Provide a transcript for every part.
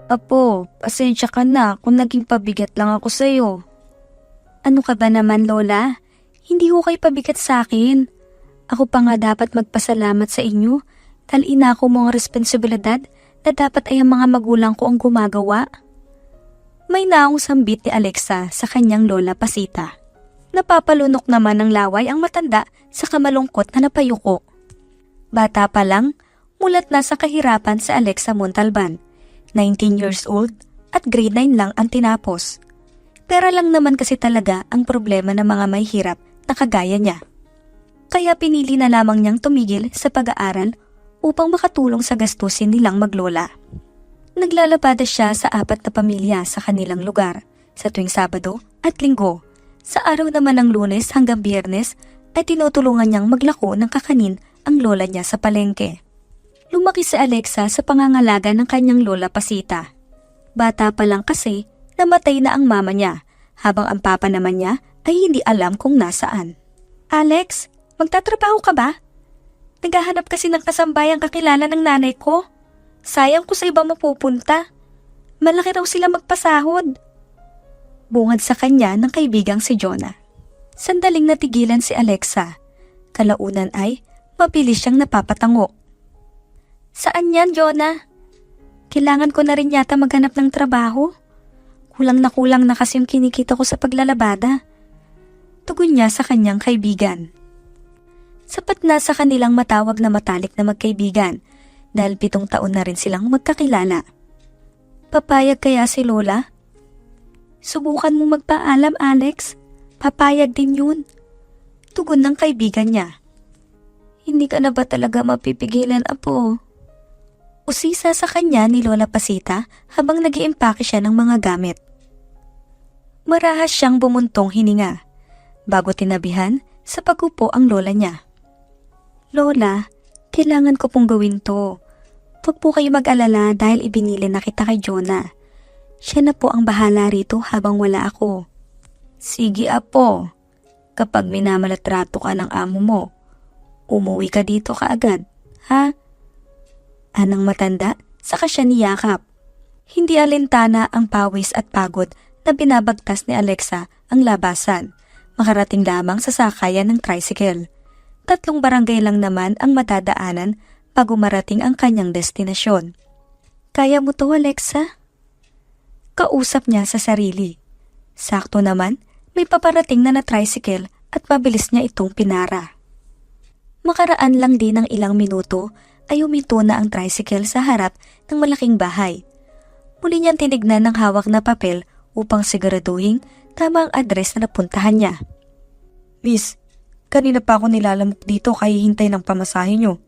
Apo, pasensya ka na kung naging pabigat lang ako sa'yo. Ano ka ba naman, Lola? Hindi ho kayo pabigat sa akin. Ako pa nga dapat magpasalamat sa inyo dahil inako mo ang responsibilidad na dapat ay ang mga magulang ko ang gumagawa. May naong sambit ni Alexa sa kanyang lola Pasita. Napapalunok naman ng laway ang matanda sa kamalungkot na napayuko. Bata pa lang, mulat na sa kahirapan si Alexa Montalban. 19 years old at grade 9 lang ang tinapos. Pera lang naman kasi talaga ang problema ng mga may hirap na kagaya niya. Kaya pinili na lamang niyang tumigil sa pag-aaral upang makatulong sa gastusin nilang maglola. Naglalabada siya sa 4 na pamilya sa kanilang lugar sa tuwing Sabado at Linggo. Sa araw naman ng Lunes hanggang Biyernes ay tinutulungan niyang maglako ng kakanin ang lola niya sa palengke. Lumaki si Alexa sa pangangalaga ng kanyang lola Pasita. Bata pa lang kasi namatay na ang mama niya, habang ang papa naman niya ay hindi alam kung nasaan. Alex, magtatrabaho ka ba? Naghahanap kasi ng kasambayang kakilala ng nanay ko. Sayang ko sa iba mapupunta. Malaki raw sila magpasahod. Bungad sa kanya ng kaibigang si Jonah. Sandaling natigilan si Alexa. Kalaunan ay mabilis siyang napapatango. Saan yan, Jonah? Kailangan ko na rin yata maghanap ng trabaho. Kulang na kasi yung kinikita ko sa paglalabada. Tugon niya sa kanyang kaibigan. Sapat na sa kanilang matawag na matalik na magkaibigan dahil 7 taon na rin silang magkakilala. Papayag kaya si Lola? Subukan mo magpaalam, Alex. Papayag din yun. Tugon ng kaibigan niya. Hindi ka na ba talaga mapipigilan, Apo? Usisa sa kanya ni Lola Pasita habang nag-iimpake siya ng mga gamit. Marahas siyang bumuntong hininga bago tinabihan sa pag-upo ang lola niya. Lola, kailangan ko pong gawin to. Huwag po kayo mag-alala dahil ibinili na kita kay Jonah. Siya na po ang bahala rito habang wala ako. Sige, Apo. Kapag minamalatrato ka ng amo mo, umuwi ka dito kaagad, ha? Anang matanda, saka siya niyakap. Hindi alintana ang pawis at pagod na binabagtas ni Alexa ang labasan. Makarating lamang sa sakayan ng tricycle. 3 barangay lang naman ang madadaanan bago marating ang kanyang destinasyon. Kaya mo to, Alexa? Kausap niya sa sarili. Sakto naman, may paparating na tricycle at mabilis niya itong pinara. Makaraan lang din ng ilang minuto ay huminto na ang tricycle sa harap ng malaking bahay. Muli niyang tinignan ng hawak na papel upang siguraduhin tama ang address na napuntahan niya. Miss, kanina pa ako nilalamok dito kaya hintay ng pamasahe niyo.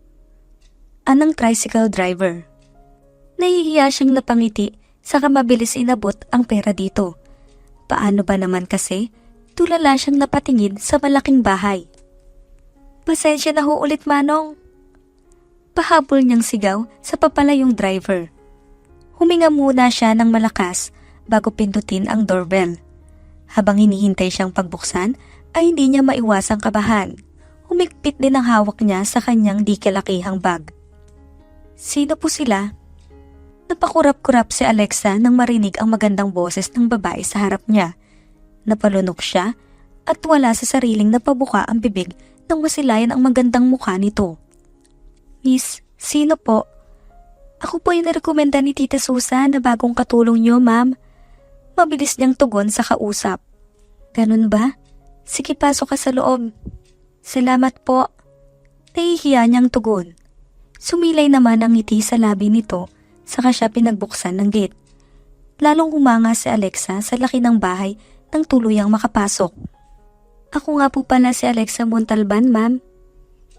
Anang tricycle driver. Nahihiya siyang napangiti saka mabilis inabot ang pera dito. Paano ba naman kasi tulala siyang napatingin sa malaking bahay. Pasensya na ho ulit, Manong. Pahabol niyang sigaw sa papalayong driver. Huminga muna siya ng malakas bago pindutin ang doorbell. Habang hinihintay siyang pagbuksan ay hindi niya maiwasang kabahan. Humigpit din ang hawak niya sa kanyang di kalakihang bag. Sino po sila? Napakurap-kurap si Alexa nang marinig ang magandang boses ng babae sa harap niya. Napalunok siya at wala sa sariling napabuka ang bibig nang masilayan ang magandang mukha nito. Miss, sino po? Ako po yung narekomenda ni Tita Susan na bagong katulong niyo, ma'am. Mabilis niyang tugon sa kausap. Ganun ba? Sige, pasok ka sa loob. Salamat po. Nahihiya niyang tugon. Sumilay naman ang ngiti sa labi nito, saka siya pinagbuksan ng gate. Lalong humanga si Alexa sa laki ng bahay nang tuluyang makapasok. Ako nga po pala si Alexa Montalban, ma'am.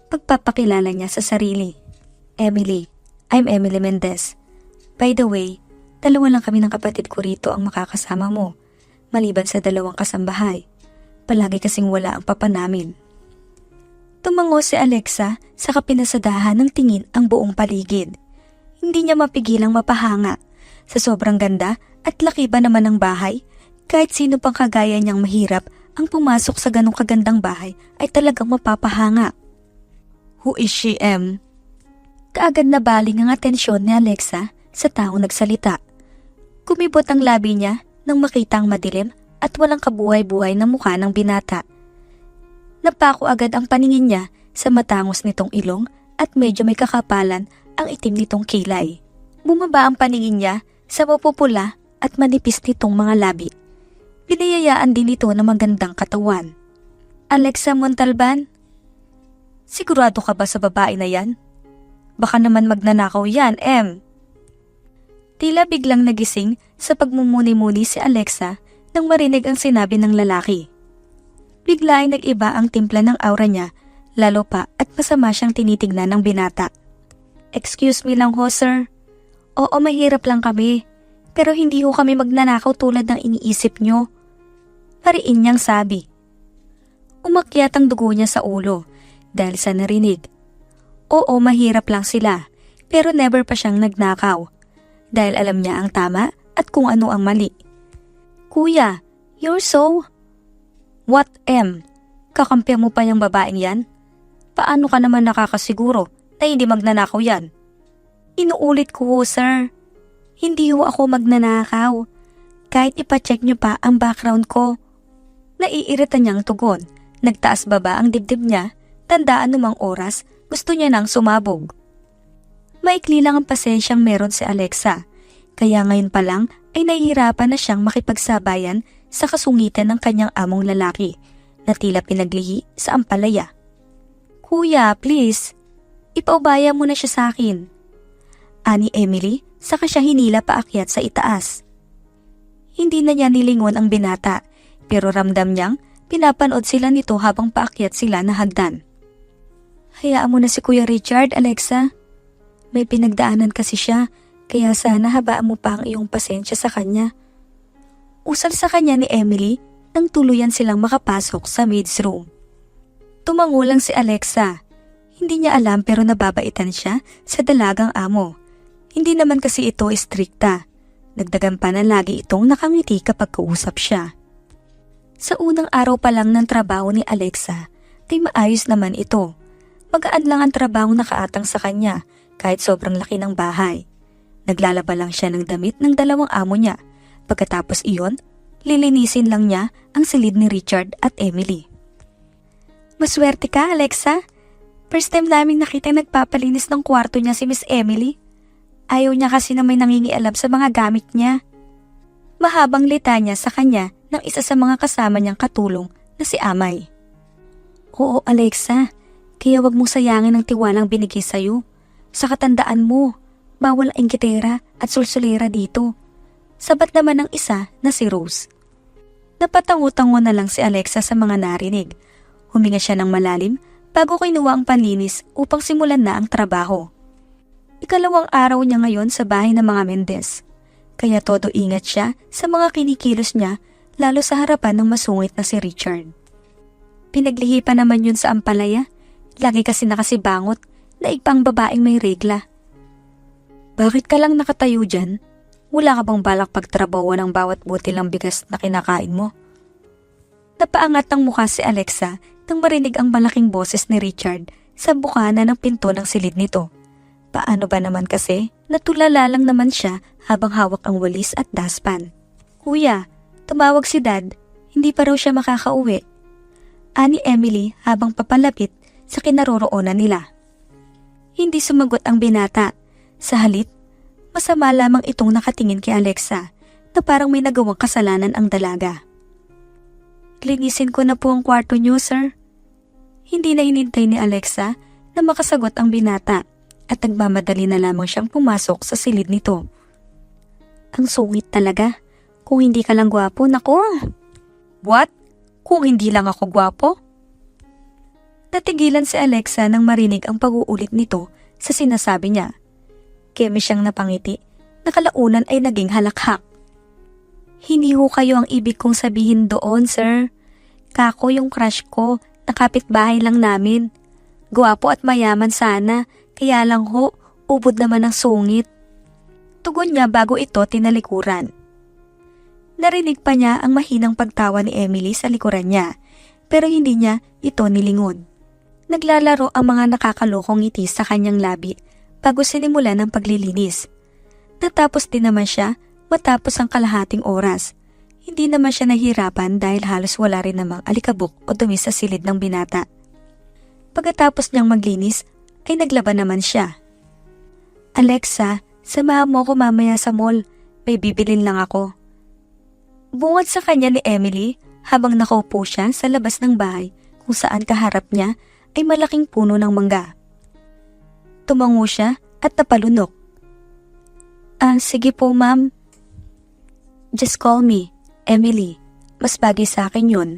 Pagpapakilala niya sa sarili. Emily, I'm Emily Mendez. By the way, 2 lang kami ng kapatid ko rito ang makakasama mo, maliban sa 2 kasambahay. Palagi kasing wala ang papa namin. Tumango si Alexa sa kapinasadahan ng tingin ang buong paligid. Hindi niya mapigilang mapahanga. Sa sobrang ganda at laki ba naman ng bahay, kahit sino pang kagaya niyang mahirap ang pumasok sa ganong kagandang bahay ay talagang mapapahanga. Who is she, Em? Kaagad na baling ang atensyon ni Alexa sa taong nagsalita. Kumibot ang labi niya nang makita ang madilim at walang kabuhay-buhay na mukha ng binata. Napako agad ang paningin niya sa matangos nitong ilong at medyo may kakapalan ang itim nitong kilay. Bumaba ang paningin niya sa mapupula at manipis nitong mga labi. Binayayaan din ito ng magandang katawan. Alexa Montalban? Sigurado ka ba sa babae na yan? Baka naman magnanakaw yan, Em. Tila biglang nagising sa pagmumuni-muni si Alexa nang marinig ang sinabi ng lalaki. Bigla ay nag-iba ang timpla ng aura niya, lalo pa at masama siyang tinitignan ng binata. Excuse me lang ho, sir. Oo, mahirap lang kami, pero hindi ho kami magnanakaw tulad ng iniisip nyo. Pariin niyang sabi. Umakyat ang dugo niya sa ulo dahil sa narinig. Oo, mahirap lang sila, pero never pa siyang nagnakaw. Dahil alam niya ang tama at kung ano ang mali. Kuya, you're so... What, M? Kakampi mo pa yung babaeng yan? Paano ka naman nakakasiguro na hindi magnanakaw yan? Inuulit ko ho, sir. Hindi ho ako magnanakaw. Kahit ipacheck niyo pa ang background ko. Naiirita niyang tugon. Nagtaas baba ang dibdib niya. Tandaan numang oras, gusto niya nang sumabog. Maikli lang ang pasensyang meron si Alexa, kaya ngayon pa lang ay nahihirapan na siyang makipagsabayan sa kasungitan ng kanyang among lalaki na tila pinaglihi sa ampalaya. Kuya, please, ipaubaya mo na siya sa akin. Ani Emily, saka siya hinila paakyat sa itaas. Hindi na niya nilingon ang binata, pero ramdam niyang pinapanood sila nito habang paakyat sila na hagdan. Hayaan mo na si Kuya Richard, Alexa. May pinagdaanan kasi siya, kaya sana habaan mo pa ang iyong pasensya sa kanya. Usal sa kanya ni Emily nang tuluyan silang makapasok sa maid's room. Tumango lang si Alexa. Hindi niya alam pero nababaitan siya sa dalagang amo. Hindi naman kasi ito istrikta. Nagdagan pa na lagi itong nakangiti kapag kausap siya. Sa unang araw pa lang ng trabaho ni Alexa, ay maayos naman ito. Magaan lang ang trabaho nakaatang sa kanya kahit sobrang laki ng bahay. Naglalaba lang siya ng damit ng dalawang amo niya. Pagkatapos iyon, lilinisin lang niya ang silid ni Richard at Emily. Maswerte ka, Alexa. First time naming nakita nagpapalinis ng kwarto niya si Miss Emily. Ayaw niya kasi na may nangingialam sa mga gamit niya. Mahabang litanya sa kanya ng isa sa mga kasama niyang katulong na si Amay. Oo, Alexa. Kaya wag mong sayangin ang tiwalang binigay sa'yo. Sa katandaan mo, bawal ang ingkitera at sulsulera dito. Sabat naman ang isa na si Rose. Napatango-tango na lang si Alexa sa mga narinig. Huminga siya ng malalim bago kinuha ang panlinis upang simulan na ang trabaho. Ikalawang araw niya ngayon sa bahay ng mga Mendez. Kaya todo ingat siya sa mga kinikilos niya lalo sa harapan ng masungit na si Richard. Pinaglihi pa naman yun sa ampalaya. Lagi kasi nakasibangot na ipang babaeng may regla. Bakit ka lang nakatayo dyan? Wala ka bang balak pagtrabaho ng bawat butil ng bigas na kinakain mo? Napaangat ang mukha si Alexa nang marinig ang malaking boses ni Richard sa bukana ng pinto ng silid nito. Paano ba naman kasi? Natulala lang naman siya habang hawak ang walis at daspan. Kuya, tumawag si Dad. Hindi pa raw siya makakauwi. Ani Emily habang papalapit sa kinaroroonan nila. Hindi sumagot ang binata. Sa halip, masama lamang itong nakatingin kay Alexa na parang may nagawang kasalanan ang dalaga. Linisin ko na po ang kwarto niyo, sir. Hindi na hinintay ni Alexa na makasagot ang binata at nagmamadali na lamang siyang pumasok sa silid nito. Ang sungit talaga. Kung hindi ka lang gwapo, naku. What? Kung hindi lang ako gwapo? Natigilan si Alexa nang marinig ang pag-uulit nito sa sinasabi niya. Keme siyang napangiti, nakalaunan ay naging halakhak. Hindi ho kayo ang ibig kong sabihin doon, sir. Kako yung crush ko, nakapitbahay lang namin. Gwapo at mayaman sana, kaya lang ho, ubod naman ang sungit. Tugon niya bago ito tinalikuran. Narinig pa niya ang mahinang pagtawa ni Emily sa likuran niya, pero hindi niya ito nilingon. Naglalaro ang mga nakakalokong ngiti sa kanyang labi bago sinimulan ang paglilinis. Natapos din naman siya Matapos ang kalahating oras, hindi naman siya nahirapan dahil halos wala rin namang alikabok o dumi sa silid ng binata. Pagkatapos niyang maglinis, ay naglaban naman siya. Alexa, samahan mo ako mamaya sa mall. May bibilin lang ako. Bungad sa kanya ni Emily habang nakaupo siya sa labas ng bahay kung saan kaharap niya ay malaking puno ng mangga. Tumango siya at napalunok. Sige po ma'am. Just call me, Emily. Mas bagay sa akin yun.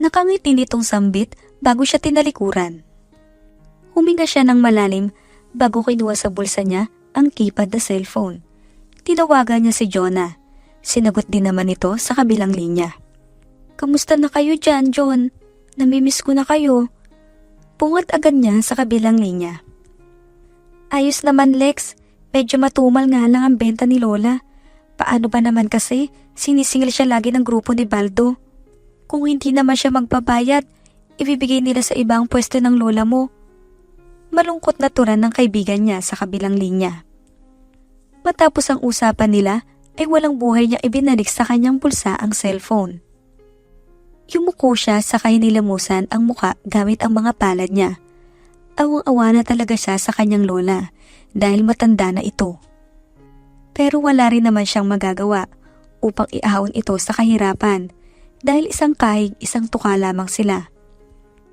Nakangiti nitong sambit bago siya tinalikuran. Huminga siya ng malalim bago kinuha sa bulsa niya ang keypad na cellphone. Tinawagan niya si Jonah. Sinagot din naman ito sa kabilang linya. Kamusta na kayo dyan, John? Namimiss ko na kayo. Pungat agad niya sa kabilang linya. Ayos naman, Lex. Medyo matumal nga lang ang benta ni Lola. Paano ba naman kasi sinisingil siya lagi ng grupo ni Baldo? Kung hindi naman siya magbabayad, ibibigay nila sa ibang pwesto ng lola mo. Malungkot na turan ng kaibigan niya sa kabilang linya. Matapos ang usapan nila, ay walang buhay niya ibinalik sa kanyang bulsa ang cellphone. Yumuko siya sa nilamusan ang muka gamit ang mga palad niya. Awang-awa na talaga siya sa kanyang lola dahil matanda na ito. Pero wala rin naman siyang magagawa upang iahon ito sa kahirapan dahil isang kahig, isang tuka lamang sila.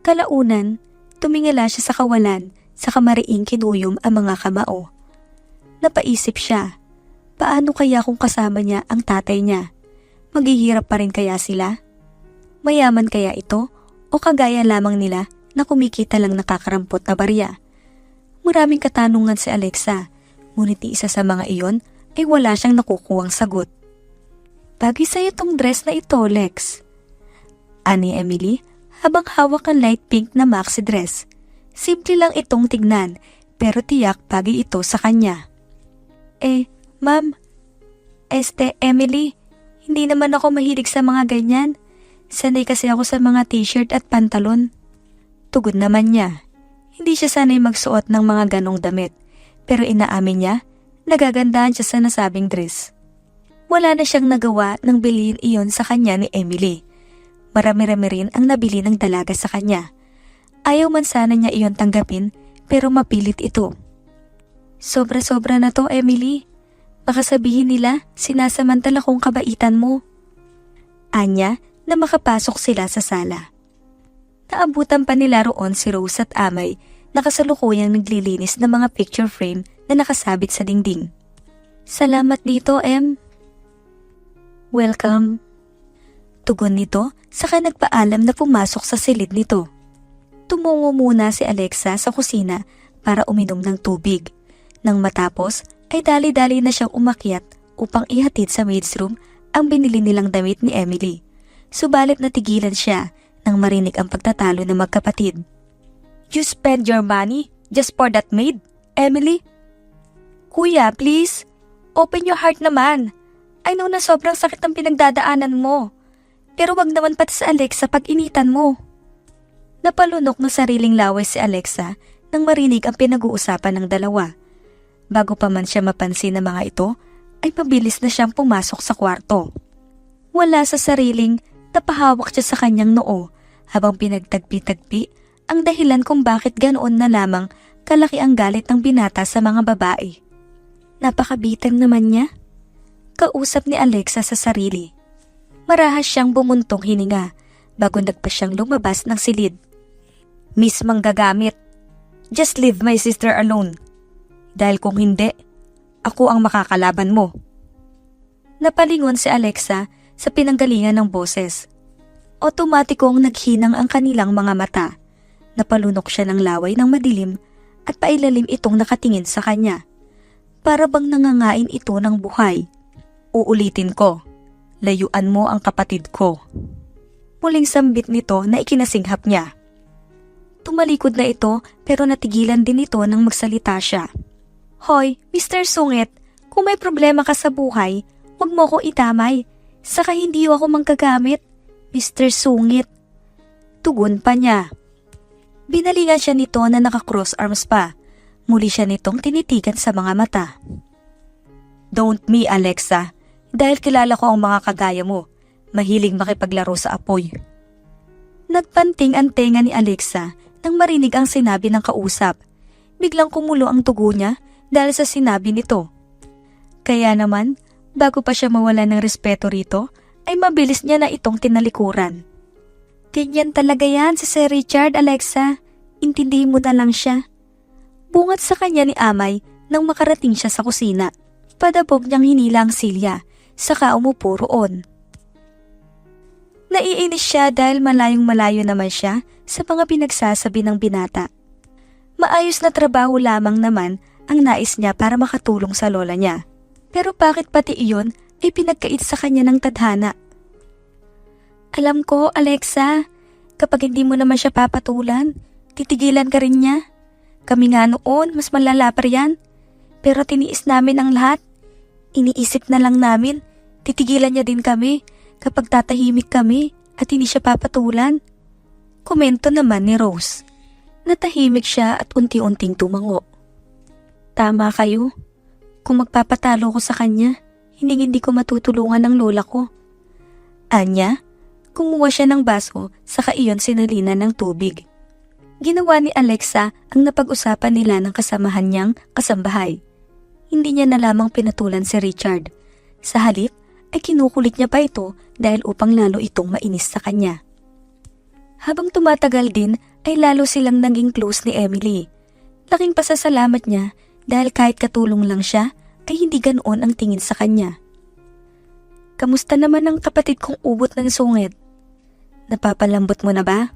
Kalaunan, tumingala siya sa kawalan sa kamariing kinuyom ang mga kamao. Napaisip siya, paano kaya kung kasama niya ang tatay niya? Maghihirap pa rin kaya sila? Mayaman kaya ito o kagaya lamang nila na kumikita lang nakakarampot na barya? Maraming katanungan si Alexa, ngunit isa sa mga iyon ay wala siyang nakukuhang sagot. Bagay sa'yo tong dress na ito, Lex. Ani Emily habang hawak ang light pink na maxi dress. Simple lang itong tignan pero tiyak bagay ito sa kanya. Ma'am, Emily, hindi naman ako mahilig sa mga ganyan. Sanay kasi ako sa mga t-shirt at pantalon. Tugon naman niya. Hindi siya sanay magsuot ng mga ganong damit pero inaamin niya nagagandahan siya sa nasabing dress. Wala na siyang nagawa nang bilhin iyon sa kanya ni Emily. Marami-rami rin ang nabili ng dalaga sa kanya. Ayaw man sana niya iyon tanggapin pero mapilit ito. Sobra-sobra na to, Emily. Baka sabihin nila sinasamantala kong kabaitan mo. Anya na makapasok sila sa sala. Naabutan pa nila roon si Rose at Amay na kasalukuyang naglilinis ng mga picture frame na nakasabit sa dingding. Salamat dito, Em. Welcome. Tugon nito saka nagpaalam na pumasok sa silid nito. Tumungo muna si Alexa sa kusina para uminom ng tubig. Nang matapos ay dali-dali na siyang umakyat upang ihatid sa maid's room ang binili nilang damit ni Emily. Subalit natigilan siya nang marinig ang pagtatalo ng magkapatid. You spend your money just for that maid, Emily? Kuya, please. Open your heart naman. I know na sobrang sakit ang pinagdadaanan mo. Pero wag naman pati sa Alexa pag initan mo. Napalunok na sariling laway si Alexa nang marinig ang pinag-uusapan ng dalawa. Bago pa man siya mapansin ng mga ito, ay mabilis na siyang pumasok sa kwarto. Wala sa sariling napahawak siya sa kanyang noo habang pinagtagpi-tagpi ang dahilan kung bakit ganoon na lamang kalaki ang galit ng binata sa mga babae. Napakabitin naman niya. Kausap ni Alexa sa sarili. Marahas siyang bumuntong hininga bago nagpa siyang lumabas ng silid. Miss Manggagamit, just leave my sister alone. Dahil kung hindi, ako ang makakalaban mo. Napalingon si Alexa sa pinanggalingan ng boses. Otomatikong naghinang ang kanilang mga mata. Napalunok siya ng laway ng madilim at pailalim itong nakatingin sa kanya. Para bang nangangain ito ng buhay. Uulitin ko, layuan mo ang kapatid ko. Muling sambit nito na ikinasinghap niya. Tumalikod na ito pero natigilan din ito nang magsalita siya. Hoy, Mr. Sungit, kung may problema ka sa buhay, huwag mo ko itamay. Saka hindi ako manggagamit, Mr. Sungit. Tugon pa niya. Binalingan siya nito na naka-cross arms pa. Muli siya nitong tinitigan sa mga mata. Don't me, Alexa. Dahil kilala ko ang mga kagaya mo. Mahilig makipaglaro sa apoy. Nagpanting ang tenga ni Alexa nang marinig ang sinabi ng kausap. Biglang kumulo ang tugo niya dahil sa sinabi nito. Kaya naman, bago pa siya mawala ng respeto rito, ay mabilis niya na itong tinalikuran. Ganyan talaga yan si Sir Richard, Alexa. Intindihin mo na lang siya. Bungat sa kanya ni Amay nang makarating siya sa kusina. Padabog niyang hinila ang silya, saka umupo roon. Naiinis siya dahil malayong-malayo naman siya sa mga pinagsasabi ng binata. Maayos na trabaho lamang naman ang nais niya para makatulong sa lola niya. Pero bakit pati iyon ay pinagkait sa kanya ng tadhana? Alam ko, Alexa, kapag hindi mo naman siya papatulan, titigilan ka rin niya. Kami nga noon, mas malala pa yan. Pero tiniis namin ang lahat. Iniisip na lang namin, titigilan niya din kami kapag tatahimik kami at hindi siya papatulan. Komento naman ni Rose. Natahimik siya at unti-unting tumango. Tama kayo. Kung magpapatalo ko sa kanya, hindi ko matutulungan ng lola ko. Anya, kumuha siya ng baso saka iyon sinalina ng tubig. Ginawa ni Alexa ang napag-usapan nila ng kasamahan niyang kasambahay. Hindi niya na lamang pinatulan si Richard. Sa halip ay kinukulit niya pa ito dahil upang lalo itong mainis sa kanya. Habang tumatagal din ay lalo silang naging close ni Emily. Laking pasasalamat niya dahil kahit katulong lang siya ay hindi ganoon ang tingin sa kanya. Kamusta naman ang kapatid kong ubot ng sungit? Napapalambot mo na ba?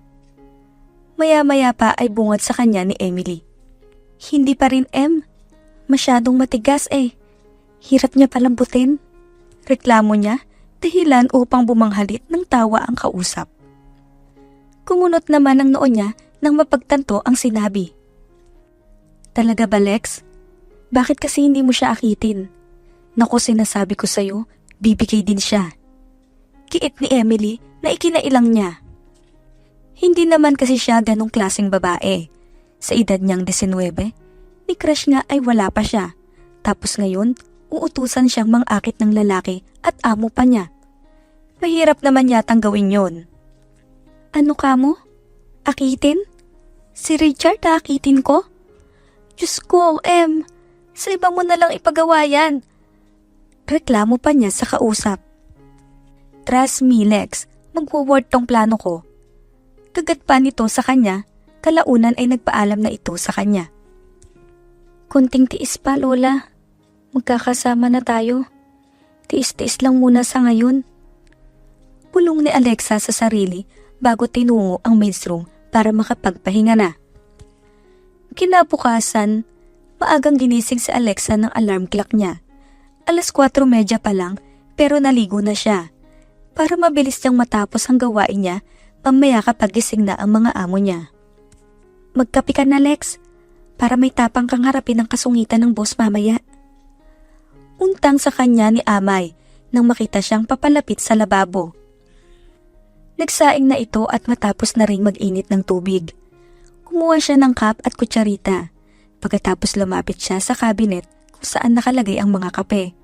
Maya-maya pa ay bungad sa kanya ni Emily. Hindi pa rin, Em. Masyadong matigas eh. Hirap niya palambutin. Reklamo niya, dahilan upang bumanghalit ng tawa ang kausap. Kumunot naman ang noo niya nang mapagtanto ang sinabi. Talaga ba, Lex? Bakit kasi hindi mo siya akitin? Naku, sinasabi ko sa'yo, bibigay din siya. Kiit ni Emily na ikinailang niya. Hindi naman kasi siya ganong klaseng babae. Sa edad niyang 19, ni crush nga ay wala pa siya. Tapos ngayon, uutusan siyang mangakit ng lalaki at amo pa niya. Mahirap naman yatang gawin yon. Ano ka mo? Akitin? Si Richard akitin ko? Diyos ko, Em. Sa iba mo na lang ipagawa yan. Reklamo pa niya sa kausap. Trust me, Lex. Magwo-work tong plano ko. Kagat pa nito sa kanya, kalaunan ay nagpaalam na ito sa kanya. Kunting tiis pa, Lola. Magkakasama na tayo. Tiis-tiis lang muna sa ngayon. Bulong ni Alexa sa sarili bago tinungo ang men's room para makapagpahinga na. Kinabukasan, maagang ginising si Alexa ng alarm clock niya. 4:30 pa lang pero naligo na siya. Para mabilis niyang matapos ang gawain niya, mamaya kapag gising na ang mga amo niya. Magkape ka na, Lex, para may tapang kang harapin ang kasungitan ng boss mamaya. Untang sa kanya ni Amay nang makita siyang papalapit sa lababo. Nagsaing na ito at matapos na ring mag-init ng tubig. Kumuha siya ng cup at kutsarita. Pagkatapos lumapit siya sa cabinet kung saan nakalagay ang mga kape.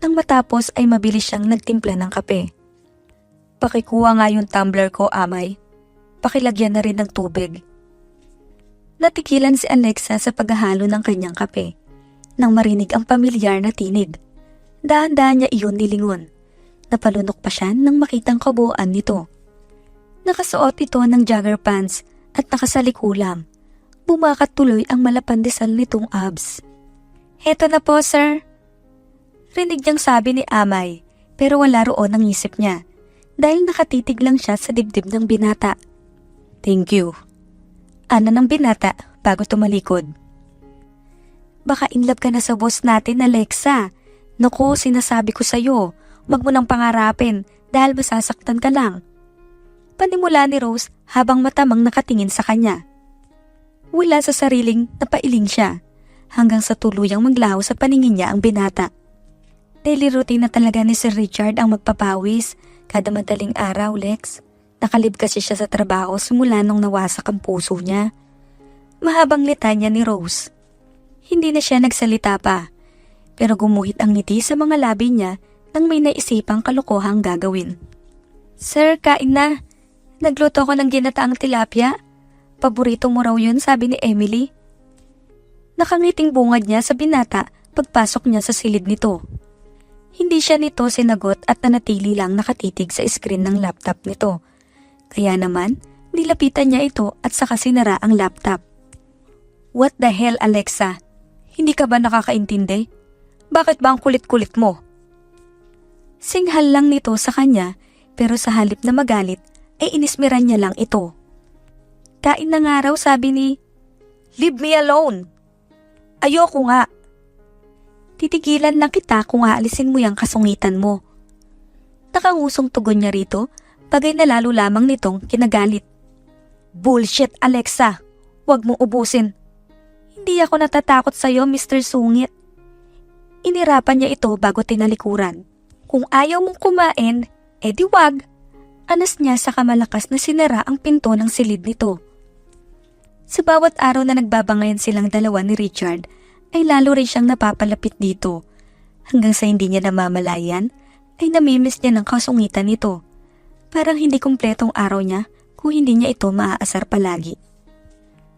Nang matapos ay mabilis siyang nagtimpla ng kape. Pakikuha nga yung tumbler ko, Amay. Pakilagyan na rin ng tubig. Natikilan si Alexa sa paghahalo ng kanyang kape nang marinig ang pamilyar na tinig. Dahan-dahan niya iyon nilingon. Napalunok pa siya nang makitang kabuuan nito. Nakasuot ito ng jogger pants at nakasalikulam. Bumakat tuloy ang malapandesal nitong abs. Heto na po, sir. Rinig niyang sabi ni Amay, pero wala roon ang isip niya dahil nakatitig lang siya sa dibdib ng binata. Thank you. Ana ng binata bago tumalikod. Baka in love ka na sa boss natin, Alexa. Naku, sinasabi ko sa'yo, wag mo nang pangarapin dahil masasaktan ka lang. Panimula ni Rose habang matamang nakatingin sa kanya. Wala sa sariling napailing siya hanggang sa tuluyang maglaho sa paningin niya ang binata. Daily routine na talaga ni Sir Richard ang magpapawis kada madaling araw, Lex. Nakalib kasi siya sa trabaho simula nung nawasak ang puso niya. Mahabang litanya ni Rose. Hindi na siya nagsalita pa. pero gumuhit ang ngiti sa mga labi niya nang may naisipang kalokohang gagawin. Sir, kain na. Nagluto ko ng ginataang tilapia. Paborito mo raw yun, sabi ni Emily. Nakangiting bungad niya sa binata pagpasok niya sa silid nito. Hindi siya nito sinagot at nanatili lang nakatitig sa screen ng laptop nito. Kaya naman, nilapitan niya ito at saka sinara ang laptop. What the hell, Alexa? Hindi ka ba nakakaintindi? Bakit ba ang kulit-kulit mo? Singhal lang nito sa kanya pero sa halip na magalit ay inismeran niya lang ito. Kain na nga raw, sabi ni, "Leave me alone." Ayoko nga. Titigilan lang kita kung aalisin mo yung kasungitan mo. Nakangusong tugon niya rito, bagay na lalo lamang nitong kinagalit. Bullshit, Alexa. Huwag mong ubusin. Hindi ako natatakot sa'yo, Mr. Sungit. Inirapan niya ito bago tinalikuran. Kung ayaw mong kumain, edi wag. Anas niya sa kamalakas na sinara ang pinto ng silid nito. Sa bawat araw na nagbabangayan silang dalawa ni Richard, ay lalo rin siyang napapalapit dito. Hanggang sa hindi niya namamalayan, ay namimiss niya ng kasungitan nito. Parang hindi kumpletong araw niya kung hindi niya ito maaasar palagi.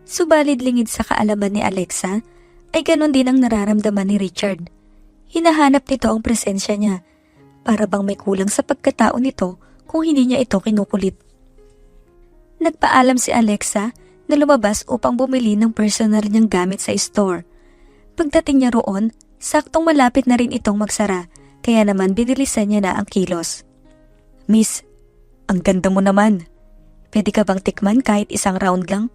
Subalit lingid sa kaalaman ni Alexa, ay ganon din ang nararamdaman ni Richard. Hinahanap nito ang presensya niya, para bang may kulang sa pagkatao nito kung hindi niya ito kinukulit. Nagpaalam si Alexa na lumabas upang bumili ng personal niyang gamit sa store. Pagdating niya roon, saktong malapit na rin itong magsara, kaya naman binilisan niya na ang kilos. Miss, ang ganda mo naman. Pwede ka bang tikman kahit isang round lang?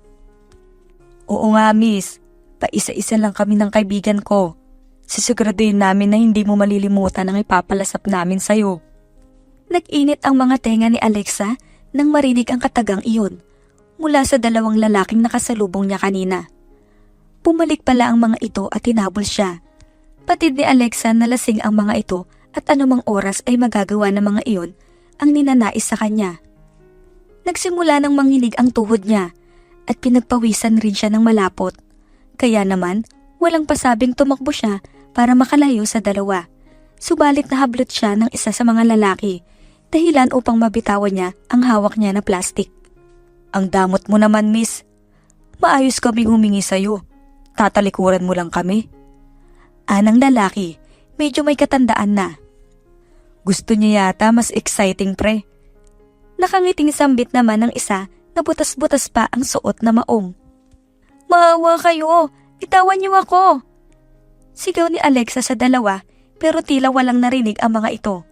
Oo nga, miss. Paisa-isa lang kami ng kaibigan ko. Sisiguraduhin namin na hindi mo malilimutan ang ipapalasap namin sa'yo. Nag-init ang mga tenga ni Alexa nang marinig ang katagang iyon mula sa dalawang lalaking nakasalubong niya kanina. Pumalik pala ang mga ito at tinabol siya. Patid ni Alexa na lasing ang mga ito at anumang oras ay magagawa ng mga iyon ang ninanais sa kanya. Nagsimula ng manginig ang tuhod niya at pinagpawisan rin siya ng malapot. Kaya naman, walang pasabing tumakbo siya para makalayo sa dalawa. Subalit nahablot siya ng isa sa mga lalaki, dahilan upang mabitawan niya ang hawak niya na plastik. Ang damot mo naman, miss. Maayos kaming humingi sa'yo. Tatalikuran mo lang kami. Anang lalaki, medyo may katandaan na. Gusto niya yata mas exciting, pre. Nakangiting sambit naman ng isa na butas-butas pa ang suot na maong. Maawa kayo! Itawan niyo ako! Sigaw ni Alexa sa dalawa pero tila walang narinig ang mga ito.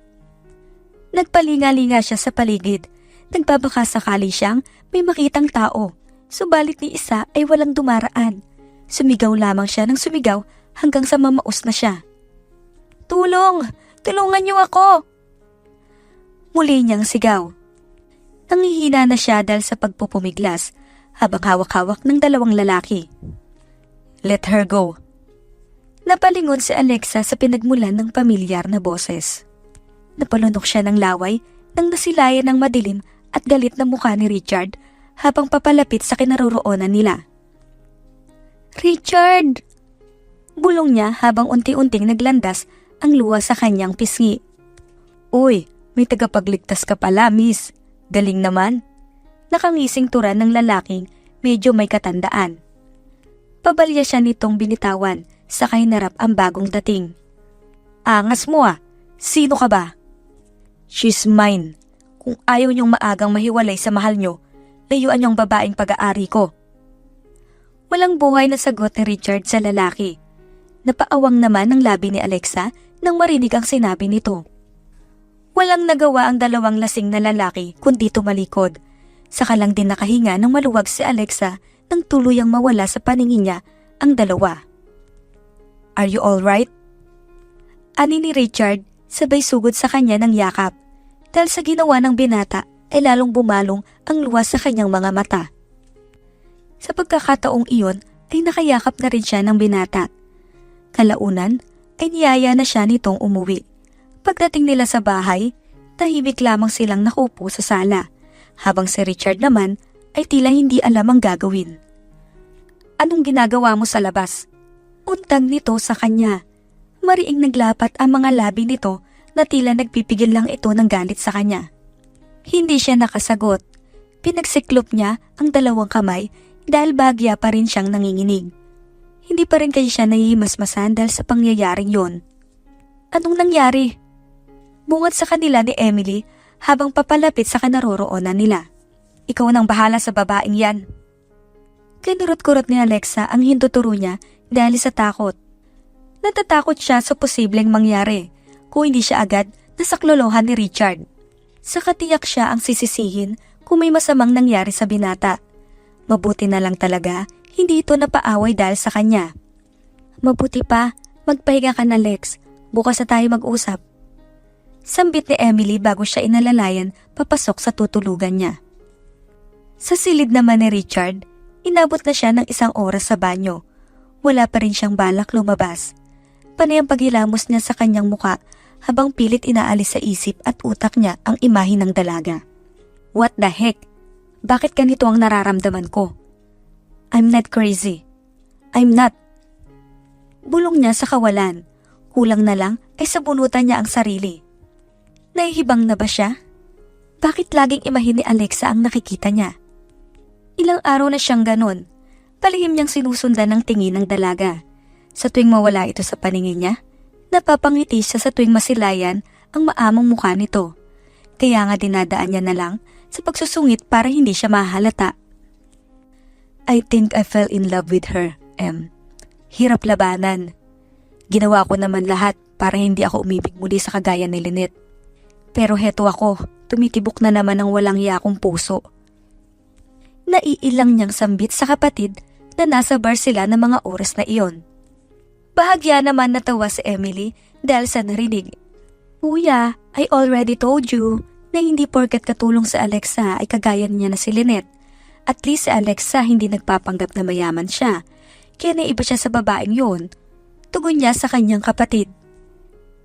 Nagpalinga-linga siya sa paligid. Nagbabaka sakali siyang may makitang tao. Subalit ni isa ay walang dumaraan. Sumigaw lamang siya ng sumigaw hanggang sa mamaos na siya. Tulong! Tulungan niyo ako! Muli niyang sigaw. Nangihina na siya dahil sa pagpupumiglas habang hawak-hawak ng dalawang lalaki. Let her go. Napalingon si Alexa sa pinagmulan ng pamilyar na boses. Napalunok siya ng laway nang nasilayan ng madilim at galit na mukha ni Richard habang papalapit sa kinaroroonan nila. Richard! Bulong niya habang unti-unting naglandas ang luha sa kanyang pisngi. Uy, may tagapagligtas ka pala, miss. Galing naman. Nakangising turan ng lalaking medyo may katandaan. Pabalya siya nitong binitawan sa hinarap ang bagong dating. Angas mo ah, sino ka ba? She's mine. Kung ayaw niyong maagang mahiwalay sa mahal niyo, layuan niyong babaeng pag-aari ko. Walang buhay na sagot ni Richard sa lalaki. Napaawang naman ang labi ni Alexa nang marinig ang sinabi nito. Walang nagawa ang dalawang lasing na lalaki kundi tumalikod. Saka lang din nakahinga nang maluwag si Alexa nang tuluyang mawala sa paningin niya ang dalawa. Are you alright? Ani ni Richard sabay sugod sa kanya ng yakap. Dahil sa ginawa ng binata ay lalong bumalong ang luwas sa kanyang mga mata. Sa pagkakataong iyon ay nakayakap na rin siya ng binata. Kalaunan ay niyaya na siya nitong umuwi. Pagdating nila sa bahay, tahimik lamang silang nakaupo sa sala, habang si Richard naman ay tila hindi alam ang gagawin. Anong ginagawa mo sa labas? Untang nito sa kanya. Mariing naglapat ang mga labi nito na tila nagpipigil lang ito ng galit sa kanya. Hindi siya nakasagot. Pinagsiklop niya ang dalawang kamay dahil bagya pa rin siyang nanginginig. Hindi pa rin kasi siya nahihimasmasan dahil sa pangyayaring yon. Anong nangyari? Bungad sa kanila ni Emily habang papalapit sa kanaroroonan nila. Ikaw nang bahala sa babaeng yan. Kinurot-kurot ni Alexa ang hinduturo niya dahil sa takot. Natatakot siya sa posibleng mangyari kung hindi siya agad nasaklolohan ni Richard. Saka tiyak siya ang sisisihin kung may masamang nangyari sa binata. Mabuti na lang talaga hindi ito napaaway dahil sa kanya. Mabuti pa, magpahinga ka na Lex. Bukas na tayo mag-usap. Sambit ni Emily bago siya inalalayan papasok sa tutulugan niya. Sa silid naman ni Richard, inabot na siya ng 1 oras sa banyo. Wala pa rin siyang balak lumabas. Panay ang paghilamos niya sa kanyang muka habang pilit inaalis sa isip at utak niya ang imahe ng dalaga. What the heck? Bakit ganito ang nararamdaman ko? I'm not crazy. I'm not. Bulong niya sa kawalan. Kulang na lang ay sabunutan niya ang sarili. Nahihibang na ba siya? Bakit laging imahe ni Alexa ang nakikita niya? Ilang araw na siyang ganon. Palihim niyang sinusundan ng tingin ng dalaga. Sa tuwing mawala ito sa paningin niya, napapangiti siya sa tuwing masilayan ang maamong mukha nito. Kaya nga dinadaan niya na lang sa pagsusungit para hindi siya mahalata. I think I fell in love with her, Em. Hirap labanan. Ginawa ko naman lahat para hindi ako umibig muli sa kagaya ni Lynette. Pero heto ako, tumitibok na naman ang walang yakong puso. Naiilang niyang sambit sa kapatid na nasa bar sila ng mga oras na iyon. Bahagya naman natawa si Emily dahil sa narinig. Kuya, I already told you na hindi porket katulong sa Alexa ay kagaya niya na si Lynette. At least si Alexa hindi nagpapanggap na mayaman siya, kaya naiba siya sa babaeng yun. Tugon niya sa kanyang kapatid.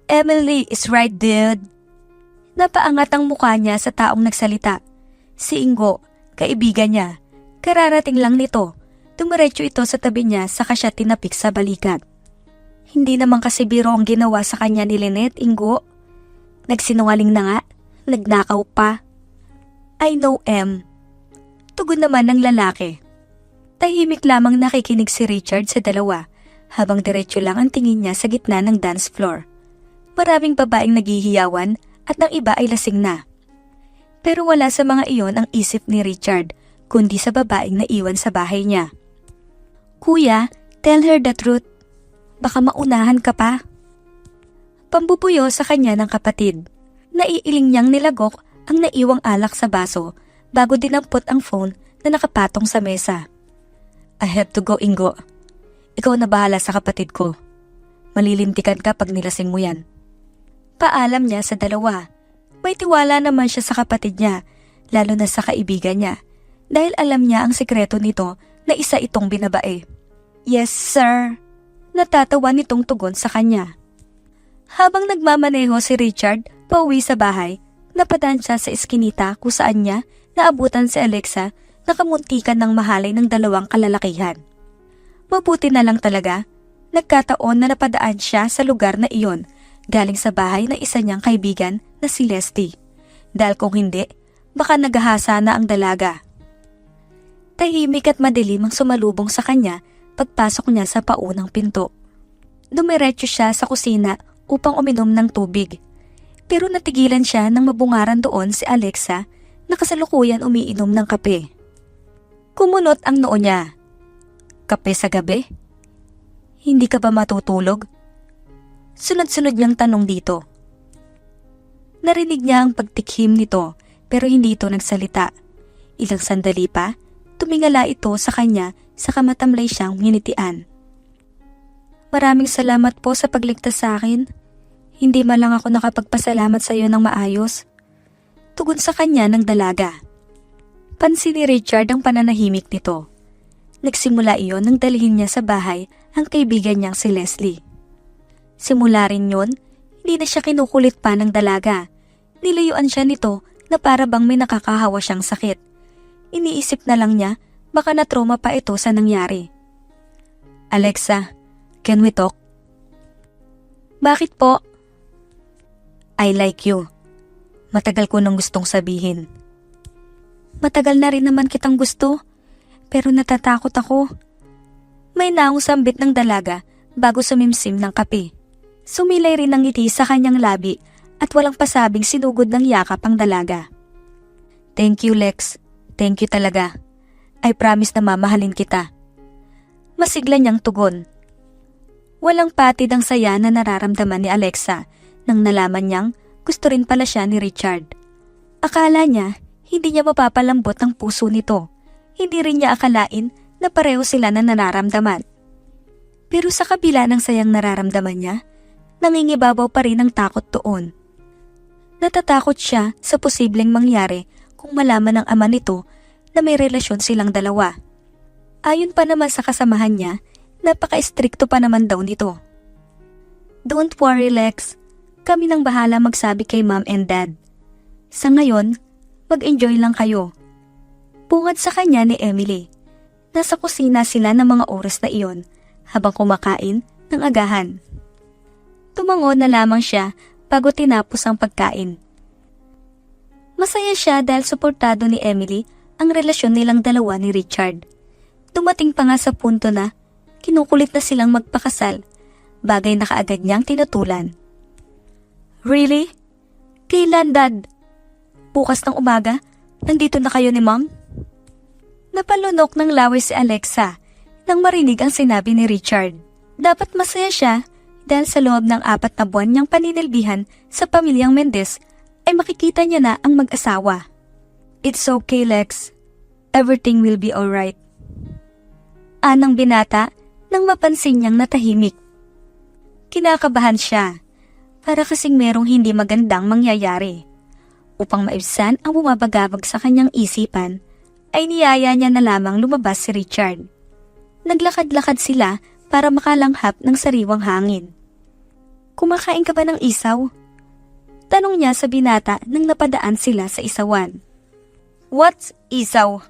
Emily is right, dude. Napaangat ang mukha niya sa taong nagsalita. Si Ingo, kaibigan niya. Kararating lang nito. Dumiretso ito sa tabi niya saka siya tinapik sa balikat. Hindi naman kasi biro ang ginawa sa kanya ni Lynette, Ingo. Nagsinungaling na nga. Nagnakaw pa. I know, Em. Tugon naman ng lalaki. Tahimik lamang nakikinig si Richard sa dalawa habang diretso lang ang tingin niya sa gitna ng dance floor. Maraming babaeng naghihiyawan at ang iba ay lasing na. Pero wala sa mga iyon ang isip ni Richard kundi sa babaeng naiwan sa bahay niya. Kuya, tell her the truth. Baka maunahan ka pa. Pambubuyo sa kanya ng kapatid. Naiiling niyang nilagok ang naiwang alak sa baso bago dinampot ang phone na nakapatong sa mesa. I have to go, Ingo. Ikaw na bahala sa kapatid ko. Malilintikan ka pag nilasing mo yan. Paalam niya sa dalawa. May tiwala naman siya sa kapatid niya, lalo na sa kaibigan niya, dahil alam niya ang sikreto nito na isa itong binabae. Yes, sir. Natatawa nitong tugon sa kanya. Habang nagmamaneho si Richard pauwi sa bahay, napadaan siya sa eskinita kung saan niya naabutan si Alexa na kamuntikan ng mahalay ng 2 kalalakihan. Mabuti na lang talaga, nagkataon na napadaan siya sa lugar na iyon galing sa bahay ng isa niyang kaibigan na si Leslie. Dahil kung hindi, baka naghahasa na ang dalaga. Tahimik at madilim ang sumalubong sa kanya pagpasok niya sa paunang pinto. Dumiretso siya sa kusina upang uminom ng tubig. Pero natigilan siya nang mabungaran doon si Alexa na kasalukuyan umiinom ng kape. Kumunot ang noo niya. Kape sa gabi? Hindi ka ba matutulog? Sunod-sunod niyang tanong dito. Narinig niya ang pagtikhim nito pero hindi ito nagsalita. Ilang sandali pa, tumingala ito sa kanya saka matamlay siyang nginitian. Maraming salamat po sa pagligtas sa akin. Hindi man lang ako nakapagpasalamat sa iyo ng maayos. Tugon sa kanya ng dalaga. Pansin ni Richard ang pananahimik nito. Nagsimula iyon nang dalhin niya sa bahay ang kaibigan niyang si Leslie. Simula rin yun, hindi na siya kinukulit pa ng dalaga. Nilayuan siya nito na para bang may nakakahawa siyang sakit. Iniisip na lang niya baka na-trauma pa ito sa nangyari. Alexa, can we talk? Bakit po? I like you. Matagal ko nang gustong sabihin. Matagal na rin naman kitang gusto, pero natatakot ako. May naong sambit ng dalaga bago sumimsim ng kape. Sumilay rin ang ngiti sa kanyang labi at walang pasabing sinugod ng yakap ang dalaga. Thank you, Lex. Thank you talaga. I promise na mamahalin kita. Masigla niyang tugon. Walang patid ang saya na nararamdaman ni Alexa nang nalaman niyang gusto rin pala siya ni Richard. Akala niya hindi niya mapapalambot ang puso nito. Hindi rin niya akalain na pareho sila na nararamdaman. Pero sa kabila ng sayang nararamdaman niya, nangingibabaw pa rin ang takot doon. Natatakot siya sa posibleng mangyari kung malaman ng ama nito na may relasyon silang dalawa. Ayon pa naman sa kasamahan niya, napaka-istrikto pa naman daw nito. Don't worry, Lex. Kami nang bahala magsabi kay mom and dad. Sa ngayon, mag-enjoy lang kayo. Bungad sa kanya ni Emily. Nasa kusina sila ng mga oras na iyon habang kumakain ng agahan. Tumango na lamang siya bago tinapos ang pagkain. Masaya siya dahil suportado ni Emily ang relasyon nilang dalawa ni Richard. Dumating pa nga sa punto na kinukulit na silang magpakasal, bagay na kaagad niyang tinutulan. Really? Kailan, Dad? Bukas ng umaga, nandito na kayo ni Mom? Napalunok ng laway si Alexa nang marinig ang sinabi ni Richard. Dapat masaya siya dahil sa loob ng 4 na buwan niyang paninilbihan sa pamilyang Mendez ay makikita niya na ang mag-asawa. It's okay, Lex. Everything will be alright. Anang binata nang mapansin niyang natahimik. Kinakabahan siya para kasing merong hindi magandang mangyayari. Upang maibsan ang bumabagabag sa kanyang isipan, ay niyaya niya na lamang lumabas si Richard. Naglakad-lakad sila para makalanghap ng sariwang hangin. Kumakain ka ba ng isaw? Tanong niya sa binata nang napadaan sila sa isawan. What's isaw?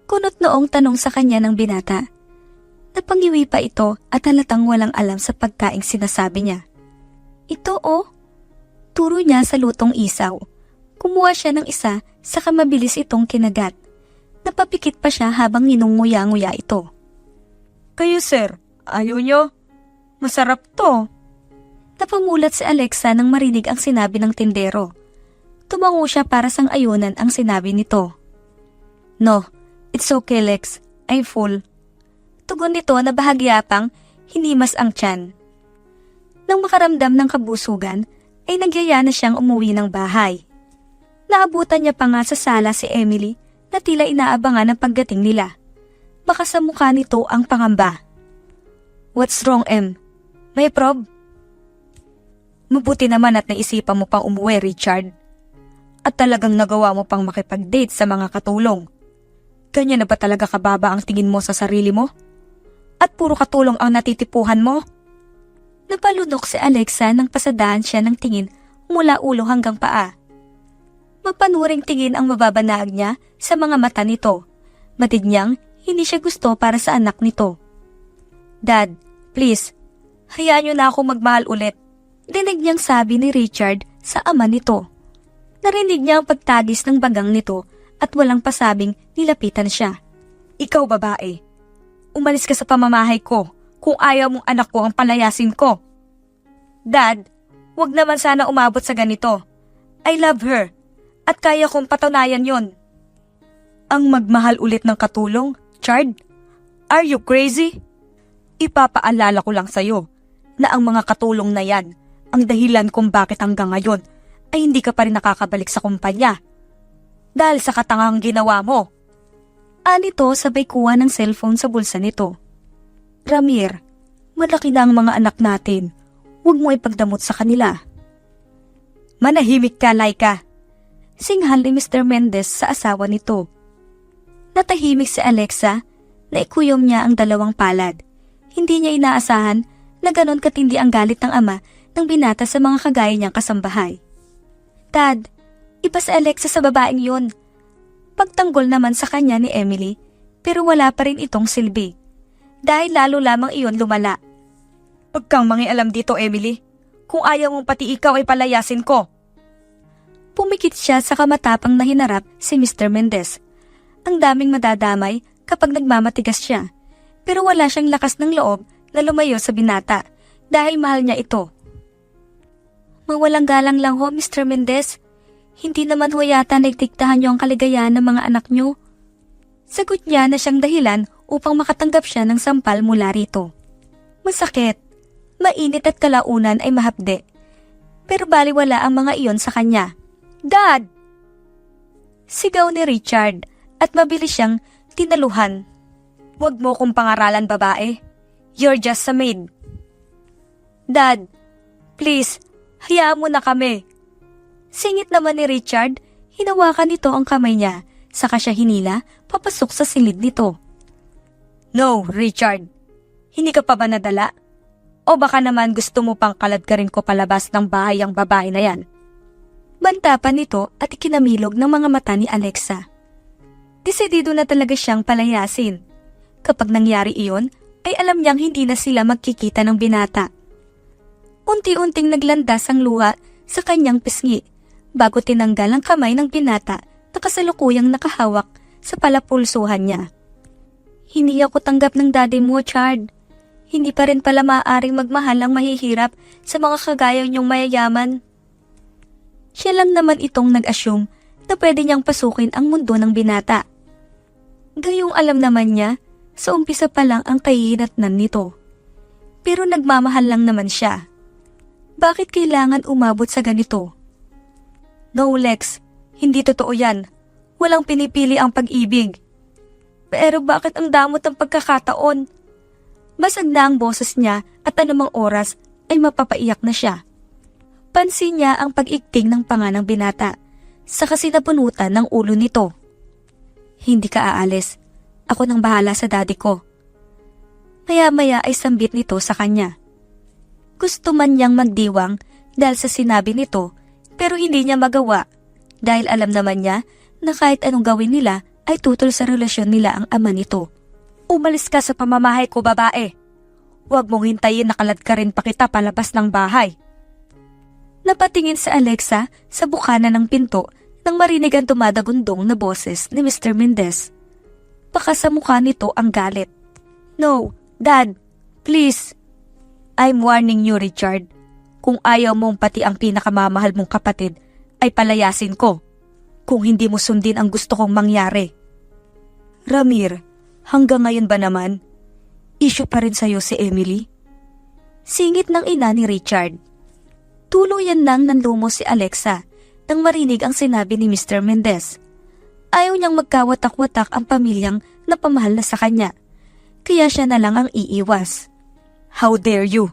Kunot noong tanong sa kanya ng binata. Napangiwi pa ito at halatang walang alam sa pagkaing sinasabi niya. Ito Turo niya sa lutong isaw. Kumuha siya ng isa saka mabilis itong kinagat. Napapikit pa siya habang ninunguya-nguya ito. Kayo sir, ayaw nyo? Masarap to. Napamulat si Alexa nang marinig ang sinabi ng tindero. Tumango siya para sang ayunan ang sinabi nito. No, it's okay Lex, I'm full. Tugon nito na bahagya pang hinimas ang tiyan. Nang makaramdam ng kabusugan, ay nagyaya na siyang umuwi ng bahay. Naabutan niya pa nga sa sala si Emily na tila inaabangan ang pagdating nila. Baka sa mukha nito ang pangamba. What's wrong, Em? May prob? Mabuti naman at naisipan mo pang umuwi, Richard. At talagang nagawa mo pang makipag-date sa mga katulong. Ganyan na ba talaga kababa ang tingin mo sa sarili mo? At puro katulong ang natitipuhan mo? Napalunok si Alexa nang pasadahan siya ng tingin mula ulo hanggang paa. Mapanuring tingin ang mababanaag niya sa mga mata nito. Matid niyang hindi siya gusto para sa anak nito. Dad, please, hayaan niyo na ako magmahal ulit. Dinig niyang sabi ni Richard sa ama nito. Narinig niya ang pagtagis ng bagang nito at walang pasabing nilapitan siya. Ikaw babae, umalis ka sa pamamahay ko kung ayaw mong anak ko ang palayasin ko. Dad, wag naman sana umabot sa ganito. I love her at kaya kong patunayan yon. Ang magmahal ulit ng katulong, Chard? Are you crazy? Ipapaalala ko lang sa'yo na ang mga katulong na yan ang dahilan kung bakit hanggang ngayon ay hindi ka pa rin nakakabalik sa kumpanya. Dahil sa katangang ginawa mo. Anito sabay kuha ng cellphone sa bulsa nito. Ramir, malaki na ang mga anak natin. Huwag mo ipagdamot sa kanila. Manahimik ka, Laika. Singhal ni Mr. Mendez sa asawa nito. Natahimik si Alexa na ikuyom niya ang dalawang palad. Hindi niya inaasahan na ganon katindi ang galit ng ama ng binata sa mga kagaya niyang kasambahay. Dad, iba si Alexa sa babaeng yun. Pagtanggol naman sa kanya ni Emily, pero wala pa rin itong silbi. Dahil lalo lamang iyon lumala. Huwag kang mangialam dito, Emily. Kung ayaw mong pati ikaw ay palayasin ko. Pumikit siya sa kamatapang na hinarap si Mr. Mendez. Ang daming madadamay kapag nagmamatigas siya, pero wala siyang lakas ng loob na lumayo sa binata dahil mahal niya ito. Mawalang galang lang ho, Mr. Mendez. Hindi naman ho yata nagdiktahan niyo ang kaligayahan ng mga anak niyo. Sagot niya na siyang dahilan upang makatanggap siya ng sampal mula rito. Masakit, mainit at kalaunan ay mahapde, pero baliwala ang mga iyon sa kanya. Dad! Sigaw ni Richard at mabilis siyang tinaluhan. Huwag mo kong pangaralan, babae. You're just a maid. Dad, please, hayaan mo na kami. Singit naman ni Richard, hinawakan nito ang kamay niya, saka siya hinila papasok sa silid nito. No, Richard. Hindi ka pa ba nadala? O baka naman gusto mo pang kaladkarin ko palabas ng bahay ang babae na yan? Banta pa nito at ikinamilog ng mga mata ni Alexa. Desidido na talaga siyang palayasin. Kapag nangyari iyon, ay alam niyang hindi na sila magkikita ng binata. Unti-unting naglandas ang luha sa kanyang pisngi bago tinanggal ang kamay ng binata na kasalukuyang nakahawak sa palapulsuhan niya. Hindi ako tanggap ng daddy mo, Chard. Hindi pa rin pala maaaring magmahal ang mahihirap sa mga kagaya niyong mayayaman. Siya lang naman itong nag-assume na pwede niyang pasukin ang mundo ng binata. Gayong alam naman niya, sa umpisa pa lang ang kahihinatnan nito. Pero nagmamahal lang naman siya. Bakit kailangan umabot sa ganito? No, Lex. Hindi totoo yan. Walang pinipili ang pag-ibig. Pero bakit ang damot ng pagkakataon? Basag na ang boses niya at anumang oras ay mapapaiyak na siya. Pansin niya ang pag-ikting ng panga ng binata sa kasinapunutan ng ulo nito. Hindi ka aalis. Ako nang bahala sa daddy ko. Maya-maya ay sambit nito sa kanya. Gusto man niyang magdiwang dahil sa sinabi nito, pero hindi niya magawa dahil alam naman niya na kahit anong gawin nila ay tutol sa relasyon nila ang ama nito. Umalis ka sa pamamahay ko, babae. Huwag mong hintayin na kaladkarin pa kita palabas ng bahay. Napatingin si Alexa sa bukana ng pinto nang marinig ang tumadagundong na boses ni Mr. Mendez. Baka sa mukha nito ang galit. No, Dad, please. I'm warning you, Richard. Kung ayaw mong pati ang pinakamamahal mong kapatid, ay palayasin ko. Kung hindi mo sundin ang gusto kong mangyari. Ramir, hanggang ngayon ba naman? Issue pa rin sa'yo si Emily? Singit ng ina ni Richard. Tuluyan nang nanlumo si Alexa nang marinig ang sinabi ni Mr. Mendez. Ayaw niyang magkawatak-watak ang pamilyang napamahal na sa kanya. Kaya siya na lang ang iiwas. How dare you?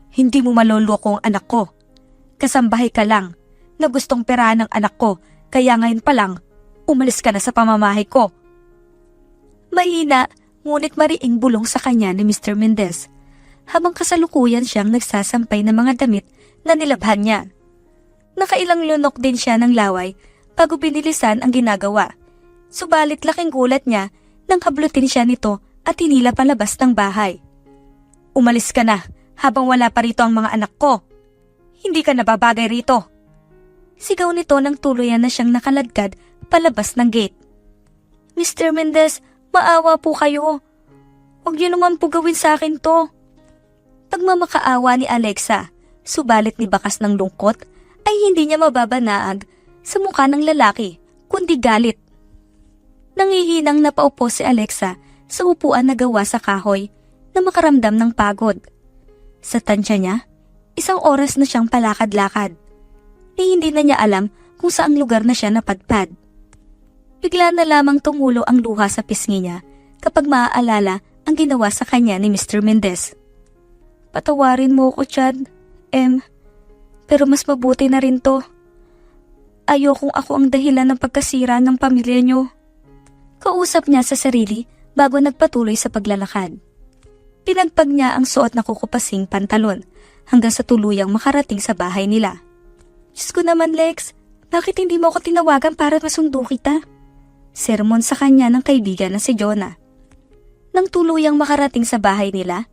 Hindi mo maloloko ang anak ko. Kasambahay ka lang na gustong perahan ng anak ko, kaya ngayon pa lang, umalis ka na sa pamamahay ko. Mahina, ngunit mariing bulong sa kanya ni Mr. Mendez, habang kasalukuyan siyang nagsasampay ng mga damit na nilabhan niya. Nakailang lunok din siya ng laway bago binilisan ang ginagawa. Subalit laking gulat niya nang hablutin siya nito at hinila palabas ng bahay. Umalis ka na habang wala pa rito ang mga anak ko. Hindi ka nababagay rito. Sigaw nito nang tuluyan na siyang nakaladkad palabas ng gate. Mr. Mendez, maawa po kayo. Huwag niyo naman po gawin sa akin to. Pagmamakaawa ni Alexa, subalit ni bakas ng lungkot, ay hindi niya mababanaag sa mukha ng lalaki, kundi galit. Nangihinang napaupo si Alexa sa upuan na gawa sa kahoy na makaramdam ng pagod. Sa tansya niya, isang oras na siyang palakad-lakad. Hindi na niya alam kung saang lugar na siya napadpad. Bigla na lamang tumulo ang luha sa pisngi niya kapag maaalala ang ginawa sa kanya ni Mr. Mendez. Patawarin mo ko, Chad, pero mas mabuti na rin to. Ayokong ako ang dahilan ng pagkasira ng pamilya niyo. Kausap niya sa sarili bago nagpatuloy sa paglalakad. Pinagpag niya ang suot na kukupasing pantalon hanggang sa tuluyang makarating sa bahay nila. Diyos ko naman, Lex, bakit hindi mo ako tinawagan para masundo kita? Sermon sa kanya ng kaibigan na si Jonah. Nang tuluyang makarating sa bahay nila,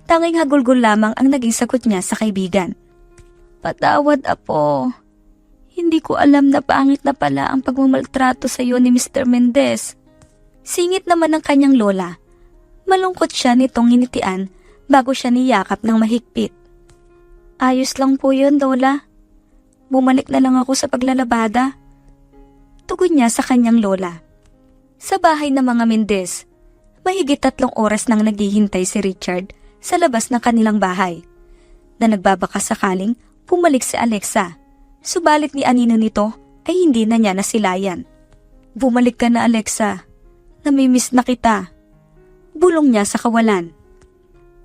Tanging hagulgol lamang ang naging sagot niya sa kaibigan. Patawad, Apo. Hindi ko alam na pangit na pala ang pagmamaltrato sa iyo ni Mr. Mendez. Singit naman ng kanyang lola. Malungkot siya nitong hinitian bago siya niyakap ng mahigpit. Ayos lang po yun, Lola. Bumalik na lang ako sa paglalabada. Tugon niya sa kanyang lola. Sa bahay ng mga Mendez, mahigit 3 oras nang naghihintay si Richard sa labas ng kanilang bahay. Na nagbabaka sakaling pumalik si Alexa. Subalit ni anino nito ay hindi na niya nasilayan. Bumalik ka na, Alexa. Namimiss na kita. Bulong niya sa kawalan.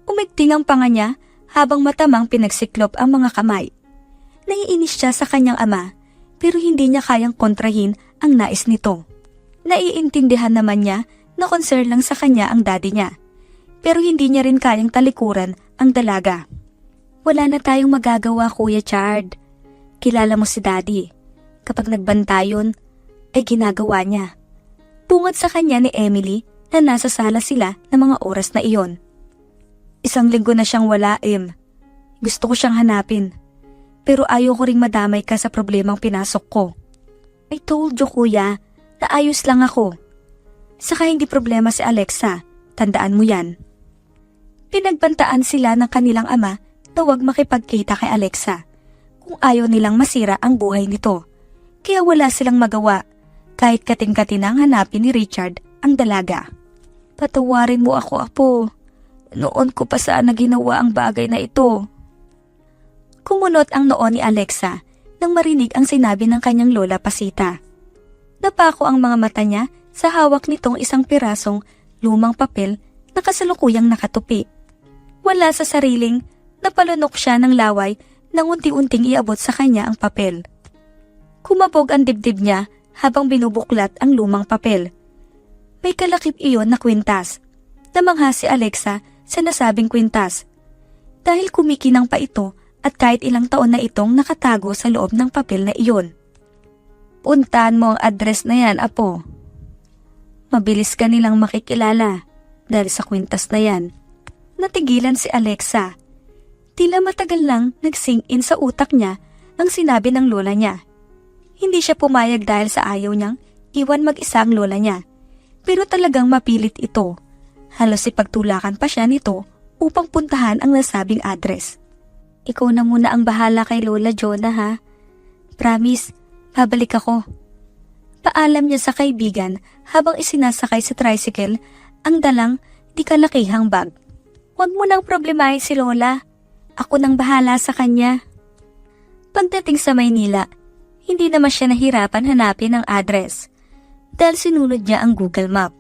Umigting ang panga niya habang matamang pinagsiklop ang mga kamay. Naiinis siya sa kanyang ama pero hindi niya kayang kontrahin ang nais nito. Naiintindihan naman niya na concern lang sa kanya ang daddy niya pero hindi niya rin kayang talikuran ang dalaga. Wala na tayong magagawa, Kuya Chard. Kilala mo si daddy. Kapag nagbanta yun, ay ginagawa niya. Bungad sa kanya ni Emily na nasa sala sila ng mga oras na iyon. 1 linggo na siyang wala, Em. Gusto ko siyang hanapin. Pero ayaw ko ring madamay ka sa problemang pinasok ko. I told you, Kuya, na ayos lang ako. Saka hindi problema si Alexa. Tandaan mo yan. Pinagbantaan sila ng kanilang ama na huwag makipagkita kay Alexa kung ayaw nilang masira ang buhay nito. Kaya wala silang magawa kahit kating-katinang hanapin ni Richard ang dalaga. Patawarin mo ako, Apo. Noon ko pa sana ginawa ang bagay na ito. Kumunot ang noo ni Alexa nang marinig ang sinabi ng kanyang lola Pasita. Napako ang mga mata niya sa hawak nitong isang pirasong lumang papel na kasalukuyang nakatupi. Wala sa sariling, napalunok siya ng laway nang unti-unting iabot sa kanya ang papel. Kumabog ang dibdib niya habang binubuklat ang lumang papel. May kalakip iyon na kwintas. Namangha si Alexa sa nasabing kwintas. Dahil kumikinang pa ito at kahit ilang taon na itong nakatago sa loob ng papel na iyon. Puntahan mo ang address na yan, Apo. Mabilis ka nilang makikilala dahil sa kwintas na yan. Natigilan si Alexa. Tila matagal lang nag-sink in sa utak niya ang sinabi ng lola niya. Hindi siya pumayag dahil sa ayaw niyang iwan mag-isa ang lola niya. Pero talagang mapilit ito. Halos ipagtulakan pa siya nito upang puntahan ang nasabing address. Ikaw na muna ang bahala kay Lola Jonah, ha? Promise, babalik ako. Paalam niya sa kaibigan habang isinasakay sa tricycle ang dalang di kalakihang bag. Huwag mo nang problemahin si Lola. Ako nang bahala sa kanya. Pagdating sa Maynila, hindi naman siya nahirapan hanapin ang address dahil sinunod niya ang Google Map.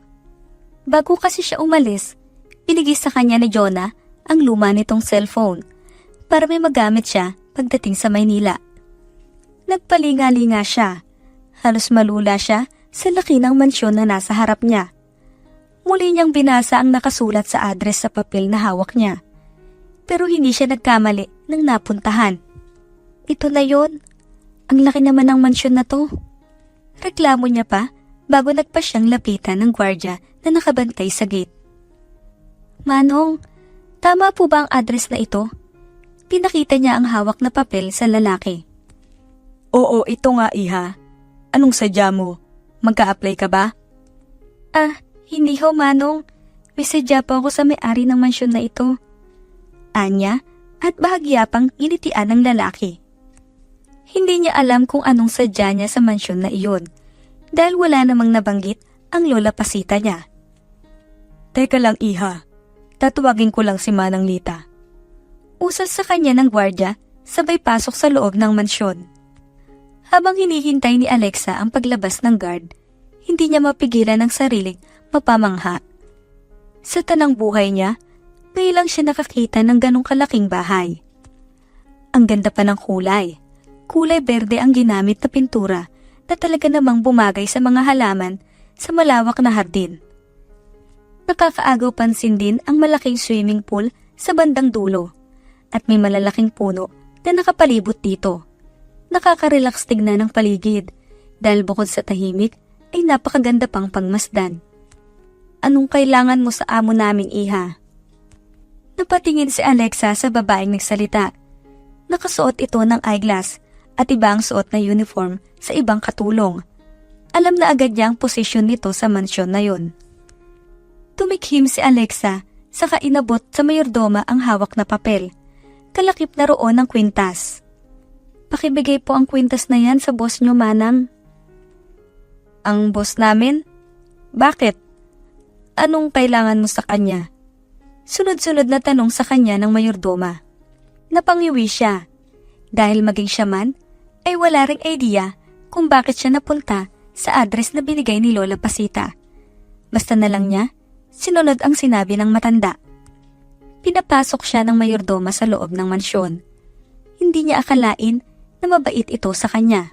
Bago kasi siya umalis, binigay sa kanya ni Jonah ang luma nitong cellphone para may magamit siya pagdating sa Maynila. Nagpalinga-linga siya. Halos malula siya sa laki ng mansyon na nasa harap niya. Muli niyang binasa ang nakasulat sa address sa papel na hawak niya. Pero hindi siya nagkamali ng napuntahan. Ito na yon. Ang laki naman ng mansyon na to. Reklamo niya pa bago nagpa siyang lapitan ng gwardya na nakabantay sa gate. Manong, tama po ba ang address na ito? Pinakita niya ang hawak na papel sa lalaki. Oo, ito nga, iha. Anong sadya mo? Magka-apply ka ba? Hindi ho, Manong. May sadya pa ako sa may-ari ng mansyon na ito. Anya at bahagya pang initian ng lalaki. Hindi niya alam kung anong sadya niya sa mansyon na iyon dahil wala namang nabanggit ang lola Pasita niya. Teka lang, iha. Tatuwagin ko lang si Manang Lita. Usas sa kanya ng gwardya sabay pasok sa loob ng mansyon. Habang hinihintay ni Alexa ang paglabas ng guard, hindi niya mapigilan ang sariling mapamangha. Sa tanang buhay niya, ngayon lang siya nakakita ng ganong kalaking bahay. Ang ganda pa ng kulay. Kulay berde ang ginamit na pintura na talaga namang bumagay sa mga halaman sa malawak na hardin. Nakakaagaw pansin din ang malaking swimming pool sa bandang dulo at may malalaking puno na nakapalibot dito. Nakaka-relax tignan ang paligid dahil bukod sa tahimik ay napakaganda pang pangmasdan. Anong kailangan mo sa amo namin, iha? Napatingin si Alexa sa babaeng nagsalita. Nakasuot ito ng eyeglass at ibang suot na uniform sa ibang katulong. Alam na agad niya ang posisyon nito sa mansyon na yon. Tumikhim si Alexa saka inabot sa mayordoma ang hawak na papel. Kalakip na roon ang kwintas. Pakibigay po ang kwintas na yan sa boss nyo, Manang. Ang boss namin? Bakit? Anong kailangan mo sa kanya? Sunod-sunod na tanong sa kanya ng mayordoma. Napangiwi siya. Dahil maging siya man, ay wala ring idea kung bakit siya napunta sa address na binigay ni Lola Pasita. Basta na lang niya, sinunod ang sinabi ng matanda. Pinapasok siya ng mayordoma sa loob ng mansyon. Hindi niya akalain na mabait ito sa kanya.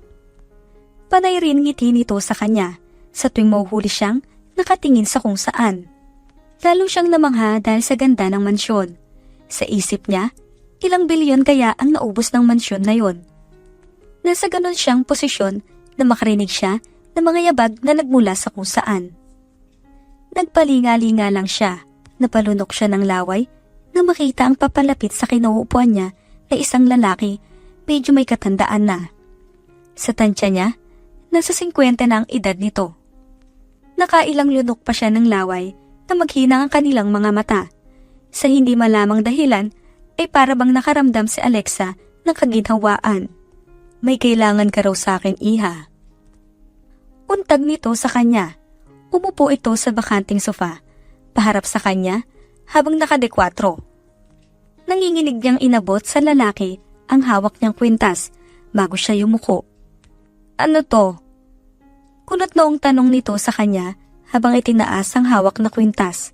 Panay rin ngiti nito sa kanya sa tuwing mauhuli siyang nakatingin sa kung saan. Lalo siyang namangha dahil sa ganda ng mansyon. Sa isip niya, ilang bilyon kaya ang naubos ng mansyon na yon. Nasa ganon siyang posisyon na makarinig siya ng mga yabag na nagmula sa kung saan. Nagpalinga-linga lang siya, napalunok siya ng laway na makita ang papalapit sa kinauupuan niya na isang lalaki medyo may katandaan na. Sa tansya niya, nasa 50 na ang edad nito. Nakailang lunok pa siya ng laway na maghinang ang kanilang mga mata. Sa hindi malamang dahilan ay para bang nakaramdam si Alexa ng kaginhawaan. May kailangan ka raw sa akin, iha. Untag nito sa kanya. Umupo ito sa bakanting sofa, paharap sa kanya habang nakadekwatro. Nanginginig niyang inabot sa lalaki ang hawak niyang kwintas bago siya yumuko. Ano to? Kunot noong tanong nito sa kanya habang itinaas ang hawak na kwintas.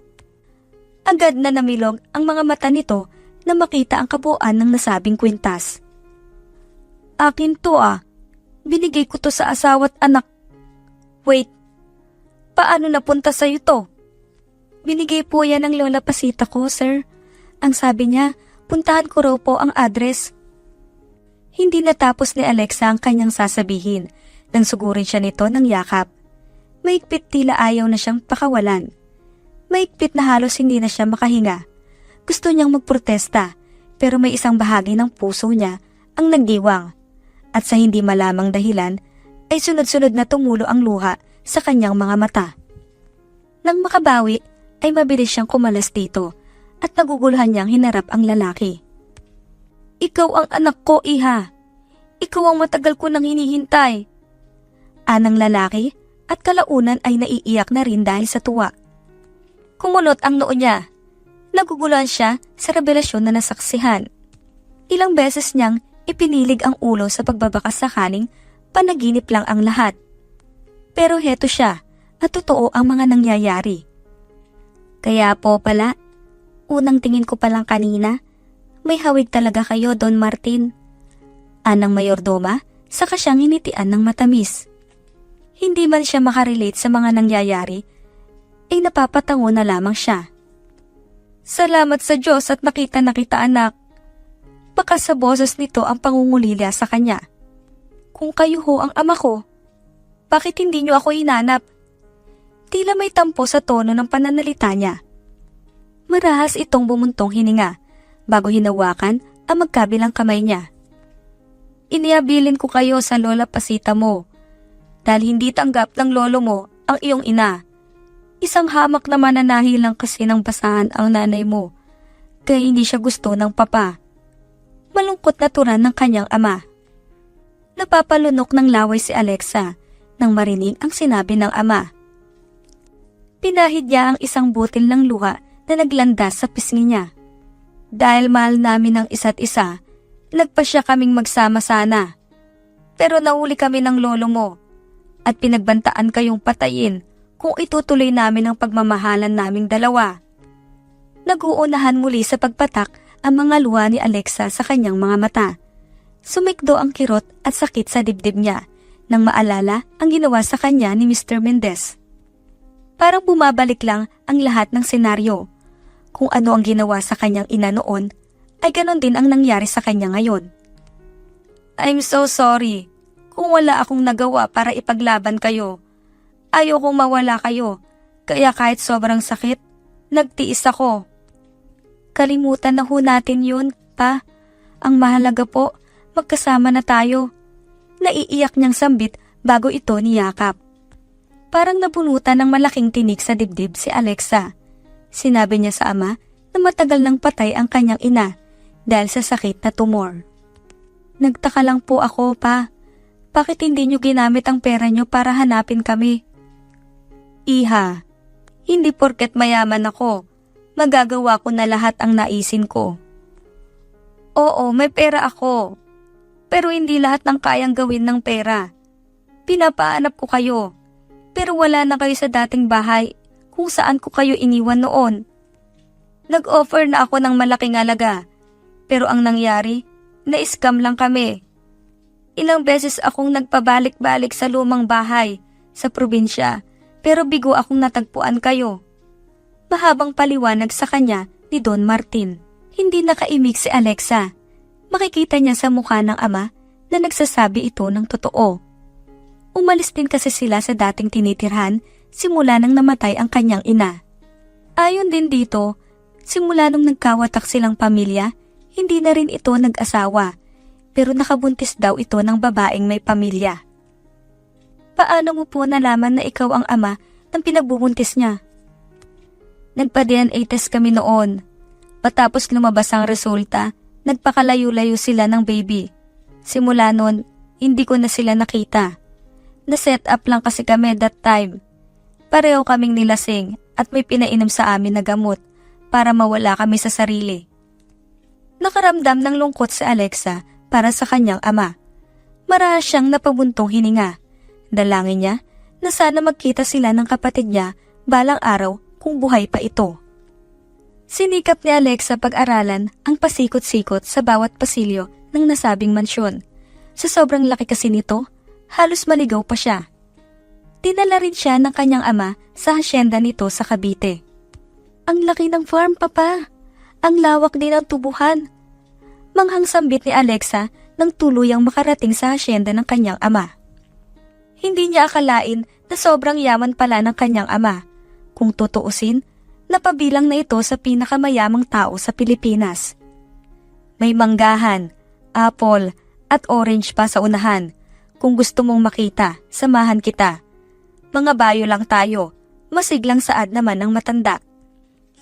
Agad na namilog ang mga mata nito na makita ang kabuuan ng nasabing kwintas. Akin to ah. Binigay ko to sa asawa't anak. Wait, paano napunta sa'yo to? Binigay po yan ng Lola Pasita ko, sir. Ang sabi niya, puntahan ko raw po ang address. Hindi natapos ni Alexa ang kanyang sasabihin nang sugurin siya nito ng yakap. Maigpit tila ayaw na siyang pakawalan. Maigpit na halos hindi na siya makahinga. Gusto niyang magprotesta pero may isang bahagi ng puso niya ang nagdiwang. At sa hindi malamang dahilan ay sunod-sunod na tumulo ang luha sa kanyang mga mata. Nang makabawi ay mabilis siyang kumalas dito at naguguluhan niyang hinarap ang lalaki. Ikaw ang anak ko, iha. Ikaw ang matagal ko nang hinihintay. Anang lalaki at kalaunan ay naiiyak na rin dahil sa tuwa. Kumulot ang noo niya. Naguguluhan siya sa revelasyon na nasaksihan. Ilang beses niyang ipinilig ang ulo sa pagbabakas sakaling panaginip lang ang lahat. Pero heto siya at totoo ang mga nangyayari. Kaya po pala, unang tingin ko palang kanina, may hawig talaga kayo, Don Martin. Anang mayordoma, saka siyang initian ng matamis. Hindi man siya makarelate sa mga nangyayari, ay napapatango na lamang siya. Salamat sa Diyos at nakita na kita, anak. Baka sa boses nito ang pangungulila sa kanya. Kung kayo ho ang ama ko, bakit hindi niyo ako hinanap? Tila may tampo sa tono ng pananalita niya. Marahas itong bumuntong hininga bago hinawakan ang magkabilang kamay niya. Iniabilin ko kayo sa Lola Pasita mo dahil hindi tanggap ng lolo mo ang iyong ina. Isang hamak na mananahi lang kasi ng basahan ang nanay mo kaya hindi siya gusto ng papa. Malungkot na turan ng kanyang ama. Napapalunok ng laway si Alexa nang marinig ang sinabi ng ama. Pinahid niya ang isang butil ng luha na naglandas sa pisngi niya. Dahil mahal namin ang isa't isa, nagpasya kaming magsama sana. Pero nahuli kami ng lolo mo at pinagbantaan kayong patayin kung itutuloy namin ang pagmamahalan naming dalawa. Naguunahan muli sa pagpatak ang mga luha ni Alexa sa kanyang mga mata. Sumikdo ang kirot at sakit sa dibdib niya nang maalala ang ginawa sa kanya ni Mr. Mendez. Parang bumabalik lang ang lahat ng senaryo. Kung ano ang ginawa sa kanyang ina noon, ay ganon din ang nangyari sa kanya ngayon. I'm so sorry kung wala akong nagawa para ipaglaban kayo. Ayokong mawala kayo, kaya kahit sobrang sakit, nagtiis ako. Kalimutan na ho natin yun, pa. Ang mahalaga po, magkasama na tayo. Naiiyak niyang sambit bago ito niyakap. Parang nabunutan ng malaking tinik sa dibdib si Alexa. Sinabi niya sa ama na matagal nang patay ang kanyang ina dahil sa sakit na tumor. Nagtaka lang po ako, pa. Bakit hindi niyo ginamit ang pera niyo para hanapin kami? Iha, hindi porket mayaman ako, magagawa ko na lahat ang naisin ko. Oo, may pera ako. Pero hindi lahat ng kayang gawin ng pera. Pinapaanap ko kayo. Pero wala na kayo sa dating bahay kung saan ko kayo iniwan noon. Nag-offer na ako ng malaking halaga. Pero ang nangyari, na-scam lang kami. Ilang beses akong nagpabalik-balik sa lumang bahay sa probinsya pero bigo akong natagpuan kayo. Mahabang paliwanag sa kanya ni Don Martin. Hindi nakaimik si Alexa. Makikita niya sa mukha ng ama na nagsasabi ito ng totoo. Umalis din kasi sila sa dating tinitirhan simula nang namatay ang kanyang ina. Ayon din dito, simula nung nagkawatak silang pamilya, hindi na rin ito nag-asawa, pero nakabuntis daw ito ng babaeng may pamilya. Paano mo po nalaman na ikaw ang ama ng pinagbubuntis niya? Nagpa-DNA test kami noon. Matapos lumabas ang resulta, nagpakalayo-layo sila ng baby. Simula noon, hindi ko na sila nakita. Na-set up lang kasi kami that time. Pareho kaming nilasing at may pinainom sa amin na gamot para mawala kami sa sarili. Nakaramdam ng lungkot si Alexa para sa kanyang ama. Marahas siyang napabuntong hininga. Dalangin niya na sana magkita sila ng kapatid niya balang araw kung buhay pa ito. Sinikap ni Alexa pag-aralan ang pasikot-sikot sa bawat pasilyo ng nasabing mansyon. Sa sobrang laki kasi nito, halos maligaw pa siya. Dinala rin siya ng kanyang ama sa hasyenda nito sa Cavite. Ang laki ng farm, papa. Ang lawak din ng tubuhan. Manghang sambit ni Alexa nang tuluyang makarating sa hasyenda ng kanyang ama. Hindi niya akalain na sobrang yaman pala ng kanyang ama. Kung tutuusin, napabilang na ito sa pinakamayamang tao sa Pilipinas. May manggahan, apple, at orange pa sa unahan. Kung gusto mong makita, samahan kita. Mga bayo lang tayo, masiglang saad naman ang matanda.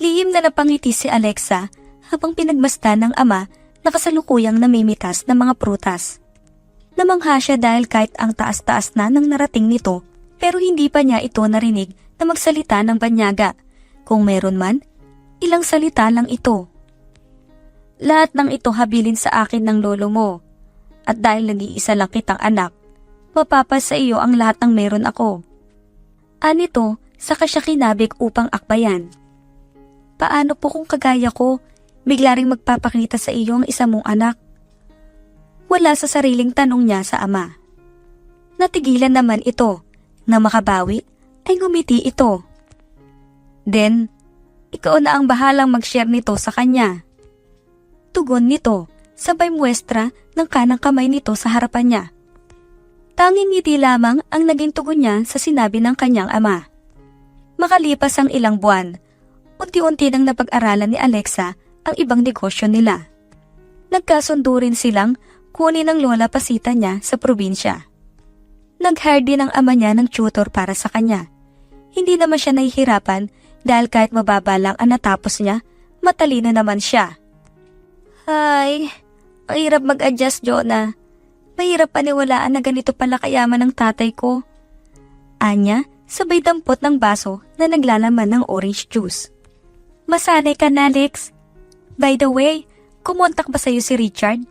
Lihim na napangiti si Alexa habang pinagmasdan ng ama na kasalukuyang namimitas ng mga prutas. Namangha siya dahil kahit ang taas-taas na nang narating nito, pero hindi pa niya ito narinig na magsalita ng banyaga. Kung meron man, ilang salita lang ito. Lahat ng ito habilin sa akin ng lolo mo. At dahil nag-iisa lang kitang anak, mapapas sa iyo ang lahat ng meron ako. Anito, saka siya kinabig upang akbayan. Paano po kung kagaya ko, bigla ring magpapakita sa iyo ang isa mong anak? Wala sa sariling tanong niya sa ama. Natigilan naman ito, na makabawi ay ngumiti ito. Then, ikaw na ang bahalang mag-share nito sa kanya. Tugon nito, sabay muestra ng kanang kamay nito sa harapan niya. Tanging ngiti lamang ang naging tugon niya sa sinabi ng kanyang ama. Makalipas ang ilang buwan, unti-unti nang napag-aralan ni Alexa ang ibang negosyo nila. Nagkasundo rin silang kunin ng lola pasita niya sa probinsya. Nag-hire din ang ama niya ng tutor para sa kanya. Hindi naman siya nahihirapan dahil kahit mababa lang ang natapos niya, matalino naman siya. Ay, mahirap mag-adjust, Jonah. Mahirap paniwalaan na ganito pala kayaman ng tatay ko. Anya, sabay dampot ng baso na naglalaman ng orange juice. Masanay ka na, Alex. By the way, kumontak ba sa'yo si Richard?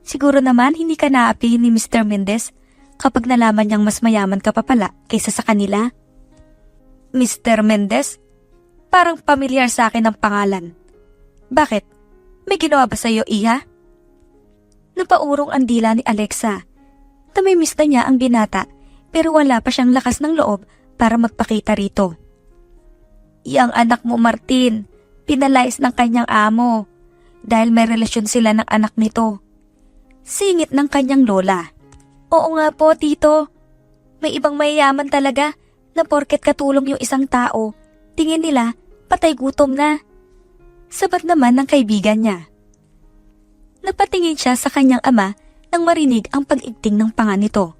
Siguro naman hindi ka naapihin ni Mr. Mendez kapag nalaman niyang mas mayaman ka pa pala kaysa sa kanila. Mr. Mendez? Parang pamilyar sa akin ang pangalan. Bakit? May ginawa ba sa'yo, Iha? Napaurong ang dila ni Alexa. Tamimiss na niya ang binata pero wala pa siyang lakas ng loob para magpakita rito. Yang anak mo, Martin, pinalayas ng kanyang amo dahil may relasyon sila ng anak nito. Singit ng kanyang lola. Oo nga po, tito. May ibang mayayaman talaga na porket katulong yung isang tao, tingin nila patay gutom na. Sabat naman ng kaibigan niya. Napatingin siya sa kanyang ama nang marinig ang pag-igting ng panga nito.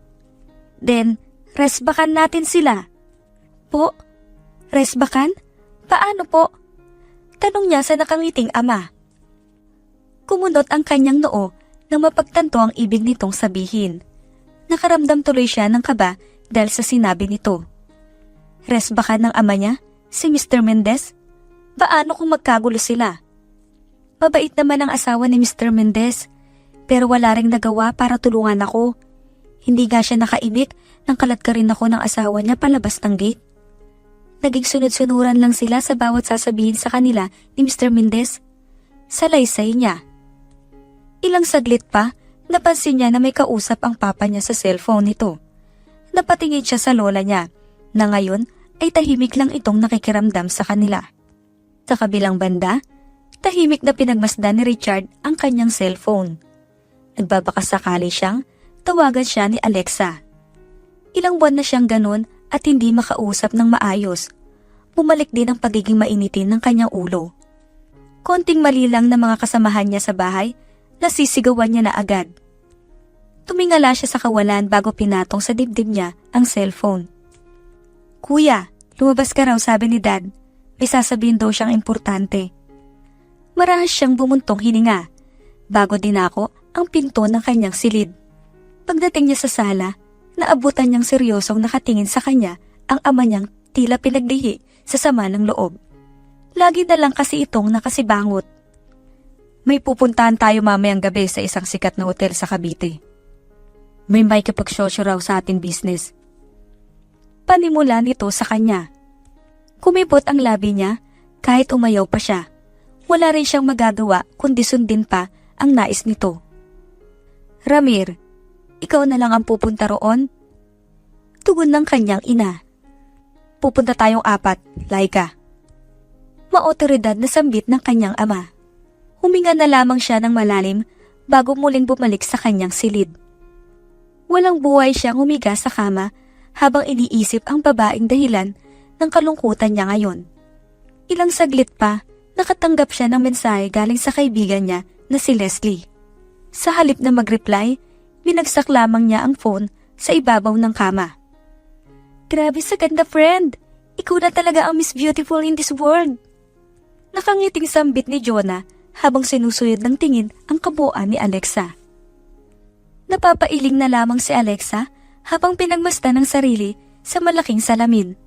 Then, resbakan natin sila. Po? Resbakan? Paano po? Tanong niya sa nakangiting ama. Kumunot ang kanyang noo nang mapagtanto ang ibig nitong sabihin. Nakaramdam tuloy siya ng kaba dahil sa sinabi nito. Resbakan ng ama niya, si Mr. Mendez? Paano kung magkagulo sila? Mabait naman ang asawa ni Mr. Mendez, pero wala ring nagawa para tulungan ako. Hindi nga siya nakaimik nang kalat ka rin ako ng asawa niya palabas ng gate. Naging sunod-sunuran lang sila sa bawat sasabihin sa kanila ni Mr. Mendez. Salaysay niya. Ilang saglit pa, napansin niya na may kausap ang papa niya sa cellphone nito. Napatingin siya sa lola niya, na ngayon ay tahimik lang itong nakikiramdam sa kanila. Sa kabilang banda, tahimik na pinagmasdan ni Richard ang kanyang cellphone. Nagbabakasakali siyang tawagan siya ni Alexa. Ilang buwan na siyang ganun at hindi makausap ng maayos. Bumalik din ang pagiging mainitin ng kanyang ulo. Konting mali lang ng mga kasamahan niya sa bahay, nasisigawan niya na agad. Tumingala siya sa kawalan bago pinatong sa dibdib niya ang cellphone. Kuya, lumabas ka raw, sabi ni Dad. May sasabihin daw siyang importante. Marahas siyang bumuntong hininga. Bago din ako ang pinto ng kanyang silid. Pagdating niya sa sala, naabutan niyang seryosong nakatingin sa kanya ang ama niyang tila pinaglihi sa sama ng loob. Lagi na lang kasi itong nakasibangot. May pupuntahan tayo mamayang gabi sa isang sikat na hotel sa Cavite. May makikipagsosyo raw sa ating business. Panimula nito sa kanya. Kumipot ang labi niya kahit umayaw pa siya. Wala rin siyang magagawa kundi sundin pa ang nais nito. Ramir, ikaw na lang ang pupunta roon? Tugon ng kanyang ina. Pupunta tayong 4, Laika. Maotoridad na sambit ng kanyang ama. Huminga na lamang siya ng malalim bago muling bumalik sa kanyang silid. Walang buhay siyang humiga sa kama habang iniisip ang babaeng dahilan ng kalungkutan niya ngayon. Ilang saglit pa, nakatanggap siya ng mensahe galing sa kaibigan niya na si Leslie. Sa halip na mag-reply, binagsak lamang niya ang phone sa ibabaw ng kama. Grabe sa ganda, friend! Ikaw na talaga ang Miss Beautiful in this world! Nakangiting sambit ni Jonah habang sinusuyod ng tingin ang kabuuan ni Alexa. Napapailing na lamang si Alexa habang pinagmasdan ng sarili sa malaking salamin.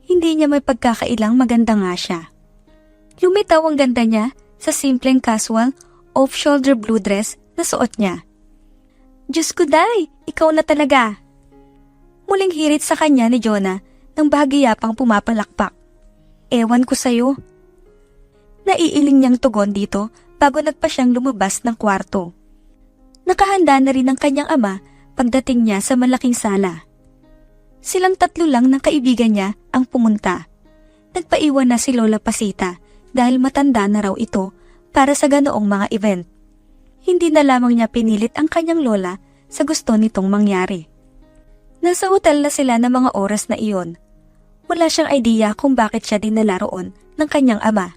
Hindi niya may pagkakailang maganda nga siya. Lumitaw ang ganda niya sa simpleng casual, off-shoulder blue dress na suot niya. Diyos ko, Day! Ikaw na talaga! Muling hirit sa kanya ni Jonah nang bahagya pang pumapalakpak. Ewan ko sa'yo. Naiiling niyang tugon dito bago nagpa siyang lumabas ng kwarto. Nakahanda na rin ang kanyang ama pagdating niya sa malaking sala. Silang tatlo lang ng kaibigan niya ang pumunta. Nagpaiwan na si Lola Pasita dahil matanda na raw ito para sa ganoong mga event. Hindi na lamang niya pinilit ang kanyang lola sa gusto nitong mangyari. Nasa hotel na sila ng mga oras na iyon. Wala siyang idea kung bakit siya dinala roon ng kanyang ama.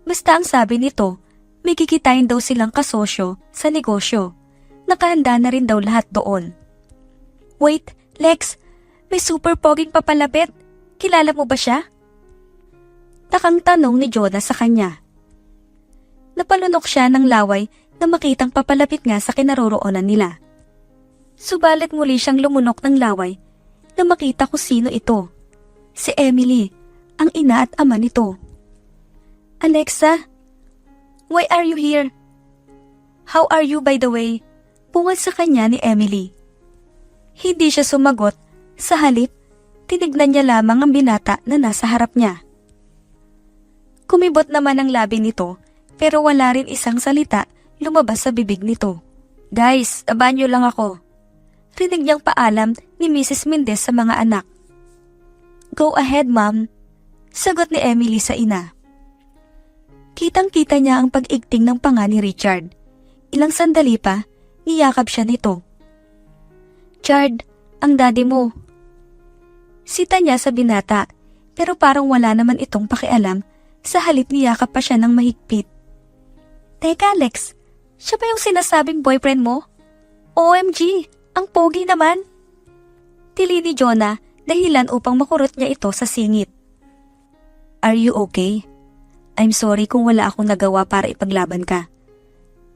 Basta ang sabi nito, may kikitain daw silang kasosyo sa negosyo. Nakahanda na rin daw lahat doon. Wait, Lex, may super poging papalapit. Kilala mo ba siya? Takang tanong ni Jonah sa kanya. Napalunok siya ng laway na makitang papalapit nga sa kinaroroonan nila. Subalit muli siyang lumunok ng laway na makita kung sino ito. Si Emily, ang ina at ama nito. Alexa, why are you here? How are you, by the way? Bungad sa kanya ni Emily. Hindi siya sumagot. Sa halip, tinignan niya lamang ang binata na nasa harap niya. Kumibot naman ang labi nito, pero wala rin isang salita lumabas sa bibig nito. Guys, abanyo lang ako. Rinig niyang paalam ni Mrs. Mendez sa mga anak. Go ahead, ma'am. Sagot ni Emily sa ina. Kitang-kita niya ang pag-igting ng panga ni Richard. Ilang sandali pa, niyakap siya nito. Chard, ang daddy mo. Sita niya sa binata, pero parang wala naman itong pakialam sa halip niyakap pa siya ng mahigpit. Teka Alex, siya ba yung sinasabing boyfriend mo? OMG, ang pogi naman. Tili ni Jonah dahilan upang makurot niya ito sa singit. Are you okay? I'm sorry kung wala akong nagawa para ipaglaban ka.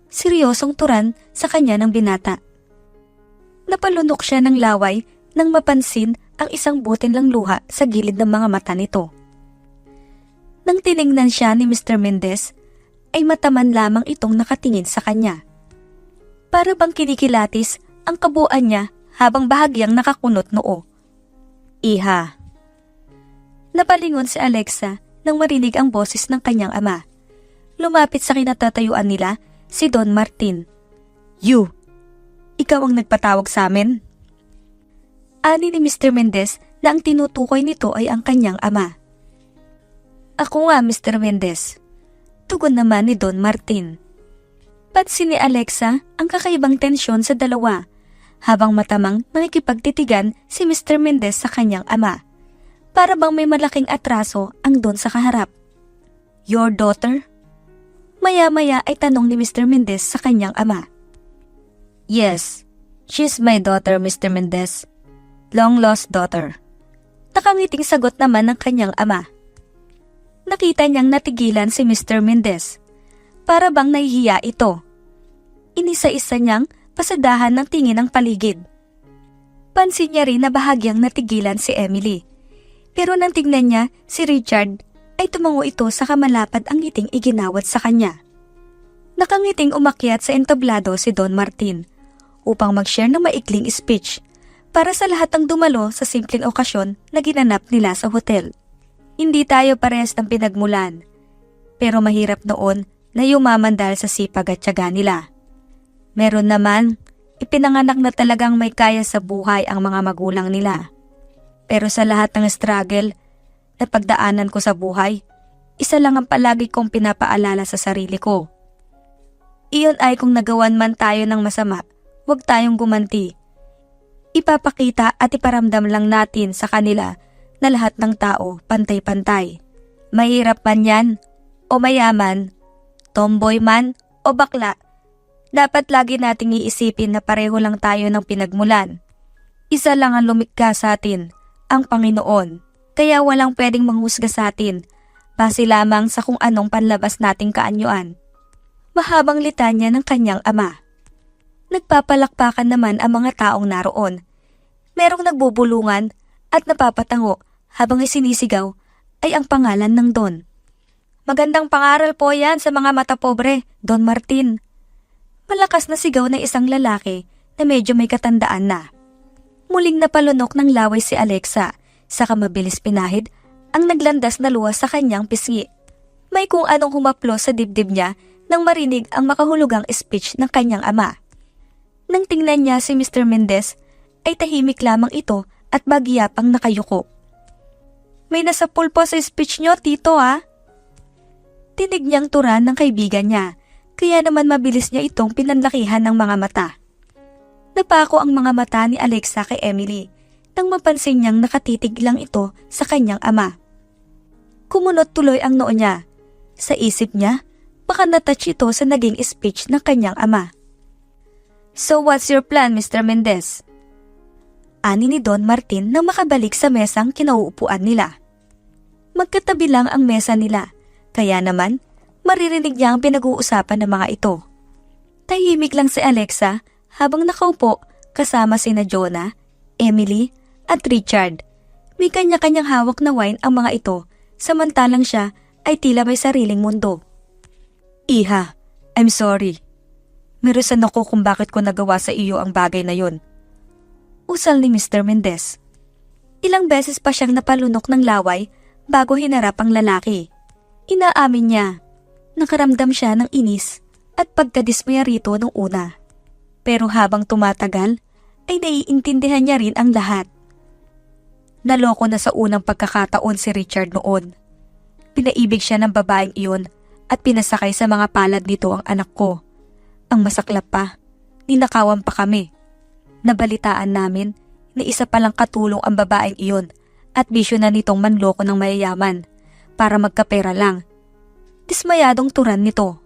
Seryosong turan sa kanya ng binata. Napalunok siya ng laway nang mapansin ang isang butil ng luha sa gilid ng mga mata nito. Nang tiningnan siya ni Mr. Mendez, ay mataman lamang itong nakatingin sa kanya. Para bang kinikilatis ang kabuuan niya habang bahagyang nakakunot noo. Iha. Napalingon si Alexa nang marinig ang boses ng kanyang ama. Lumapit sa kinatatayuan nila si Don Martin. You, ikaw ang nagpatawag sa amin? Ani ni Mr. Mendez na ang tinutukoy nito ay ang kanyang ama. Ako nga, Mr. Mendez. Tugon naman ni Don Martin. Pansin ni Alexa ang kakaibang tensyon sa dalawa habang matamang nakikipagtitigan si Mr. Mendez sa kanyang ama. Para bang may malaking atraso ang Don sa kaharap. Your daughter? Maya-maya ay tanong ni Mr. Mendez sa kanyang ama. Yes, she's my daughter, Mr. Mendez. Long-lost daughter. Nakangiting sagot naman ng kanyang ama. Nakita niyang natigilan si Mr. Mendez. Para bang nahihiya ito. Inisa-isa niyang pasadahan ng tingin ng paligid. Pansin niya rin na bahagyang natigilan si Emily. Pero nang tignan niya si Richard ay tumango ito sa kamalapad ang ngiting iginawat sa kanya. Nakangiting umakyat sa entablado si Don Martin upang mag-share ng maikling speech para sa lahat ng dumalo sa simpleng okasyon na ginanap nila sa hotel. Hindi tayo parehas ng pinagmulan, pero mahirap noon na yumaman dahil sa sipag at tiyaga nila. Meron naman, ipinanganak na talagang may kaya sa buhay ang mga magulang nila. Pero sa lahat ng struggle na pagdaanan ko sa buhay, isa lang ang palagi kong pinapaalala sa sarili ko. Iyon ay kung nagawan man tayo ng masama, huwag tayong gumanti. Ipapakita at iparamdam lang natin sa kanila na lahat ng tao pantay-pantay. Mahirap man yan o mayaman, tomboy man o bakla, dapat lagi nating iisipin na pareho lang tayo ng pinagmulan. Isa lang ang lumikha sa atin, ang Panginoon, kaya walang pwedeng manghusga sa atin, base lamang sa kung anong panlabas nating kaanyuan. Mahabang litanya ng kanyang ama. Nagpapalakpakan naman ang mga taong naroon. Merong nagbubulungan at napapatango habang isinisigaw ay ang pangalan ng Don. Magandang pangaral po yan sa mga mata pobre, Don Martin. Malakas na sigaw ng isang lalaki na medyo may katandaan na. Muling napalunok ng laway si Alexa, saka mabilis pinahid ang naglandas na luwas sa kanyang pisngi. May kung anong humaplo sa dibdib niya nang marinig ang makahulugang speech ng kanyang ama. Nang tingnan niya si Mr. Mendez, ay tahimik lamang ito at bagiyapang nakayuko. May nasa pulpo sa speech niyo, tito ha? Tinig niyang turan ng kaibigan niya, kaya naman mabilis niya itong pinanlakihan ng mga mata. Napako ang mga mata ni Alexa kay Emily nang mapansin niyang nakatitig lang ito sa kanyang ama. Kumunot tuloy ang noo niya. Sa isip niya, baka natouch ito sa naging speech ng kanyang ama. So what's your plan, Mr. Mendez? Ani ni Don Martin nang makabalik sa mesang kinauupuan nila. Magkatabi lang ang mesa nila, kaya naman maririnig niya ang pinag-uusapan ng mga ito. Tahimik lang si Alexa habang nakaupo kasama sina Jonah, Emily at Richard. May kanya-kanyang hawak na wine ang mga ito, samantalang siya ay tila may sariling mundo. Iha, I'm sorry. Mirusan ako kung bakit ko nagawa sa iyo ang bagay na yon. Usal ni Mr. Mendez. Ilang beses pa siyang napalunok ng laway bago hinarap ang lalaki. Inaamin niya, nakaramdam siya ng inis at pagkadismaya rito nung una. Pero habang tumatagal, ay naiintindihan niya rin ang lahat. Naloko na sa unang pagkakataon si Richard noon. Pinaibig siya ng babaeng iyon at pinasakay sa mga palad nito ang anak ko. Ang masaklap pa, ninakawan pa kami. Nabalitaan namin na isa palang katulong ang babaeng iyon at bisyo na nitong manloko ng mayayaman para magkapera lang dismayadong turan nito.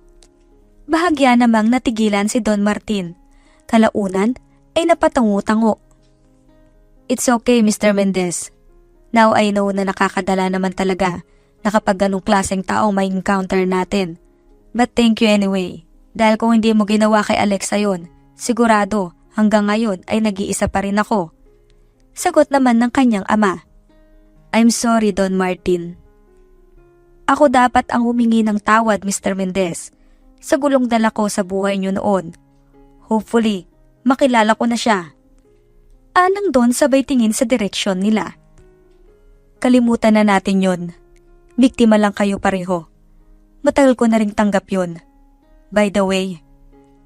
Bahagya namang natigilan si Don Martin. Kalaunan ay napatango-tango. It's okay, Mr. Mendez. Now I know na nakakadala naman talaga na kapag ganong klaseng tao may encounter natin. But thank you anyway. Dahil kung hindi mo ginawa kay Alexa yon, sigurado hanggang ngayon ay nag-iisa pa rin ako. Sagot naman ng kanyang ama. I'm sorry, Don Martin. Ako dapat ang humingi ng tawad, Mr. Mendez, sa gulong dala ko sa buhay niyo noon. Hopefully, makilala ko na siya. Alang Don sabay tingin sa direksyon nila. Kalimutan na natin yon. Biktima lang kayo pareho. Matagal ko na ring tanggap yon. By the way,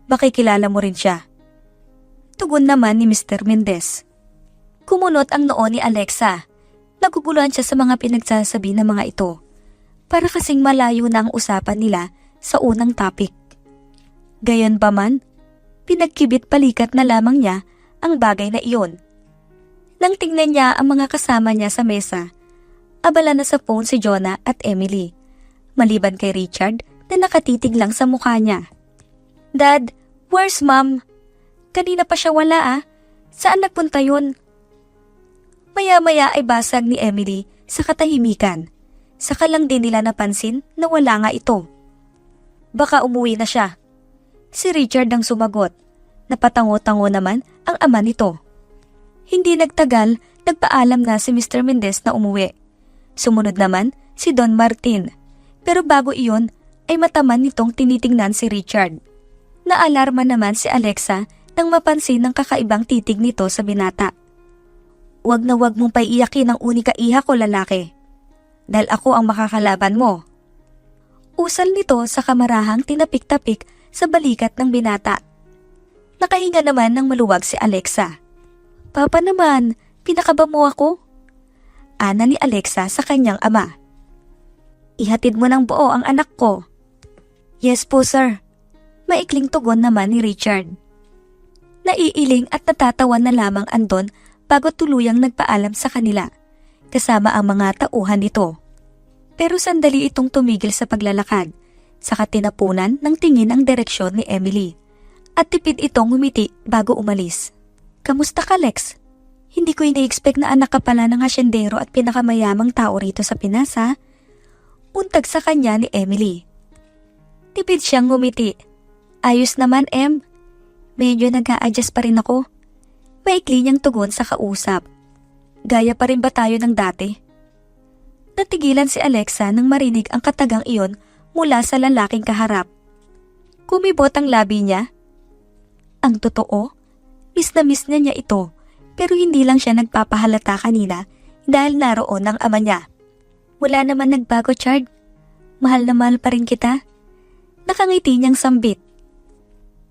makikilala mo rin siya. Tugon naman ni Mr. Mendez. Kumunot ang noo ni Alexa. Naguguluhan siya sa mga pinagsasabi ng mga ito. Para kasing malayo na ang usapan nila sa unang topic. Gayon pa man, pinagkibit palikat na lamang niya ang bagay na iyon. Nang tingnan niya ang mga kasama niya sa mesa, abala na sa phone si Jonah at Emily, maliban kay Richard na nakatitig lang sa mukha niya. Dad, where's Mom? Kanina pa siya wala. Saan nagpunta yun? Maya-maya ay basag ni Emily sa katahimikan. Saka lang din nila napansin na wala nga ito. Baka umuwi na siya. Si Richard ang sumagot. Napatango-tango naman ang ama nito. Hindi nagtagal, nagpaalam na si Mr. Mendez na umuwi. Sumunod naman si Don Martin. Pero bago iyon ay mataman nitong tinitingnan si Richard. Naalarma naman si Alexa nang mapansin ng kakaibang titig nito sa binata. Wag na wag mong paiiyakin ang unika iha ko, lalaki. Dahil ako ang makakalaban mo. Usal nito sa kamarahang tinapik-tapik sa balikat ng binata. Nakahinga naman ng maluwag si Alexa. Papa naman, pinakaba mo ako? Ana ni Alexa sa kanyang ama. Ihatid mo ng buo ang anak ko. Yes po, sir. Maikling tugon naman ni Richard. Naiiling at natatawa na lamang andon bago tuluyang nagpaalam sa kanila, kasama ang mga tauhan nito. Pero sandali itong tumigil sa paglalakad, saka tinapunan ng tingin ang direksyon ni Emily, at tipid itong ngumiti bago umalis. Kamusta ka, Lex? Hindi ko ini-expect na anak ka pala ng hasyendero at pinakamayamang tao rito sa Pinas, ha? Untag sa kanya ni Emily. Tipid siyang ngumiti. Ayos naman, Em. Medyo nag-a-adjust pa rin ako. Maikli niyang tugon sa kausap. Gaya pa rin ba tayo ng dati? Natigilan si Alexa nang marinig ang katagang iyon mula sa lalaking kaharap. Kumibot ang labi niya. Ang totoo, miss na miss niya ito, pero hindi lang siya nagpapahalata kanina dahil naroon ang ama niya. Wala naman nagbago, Chard. Mahal na mahal pa rin kita. Nakangiti niyang sambit.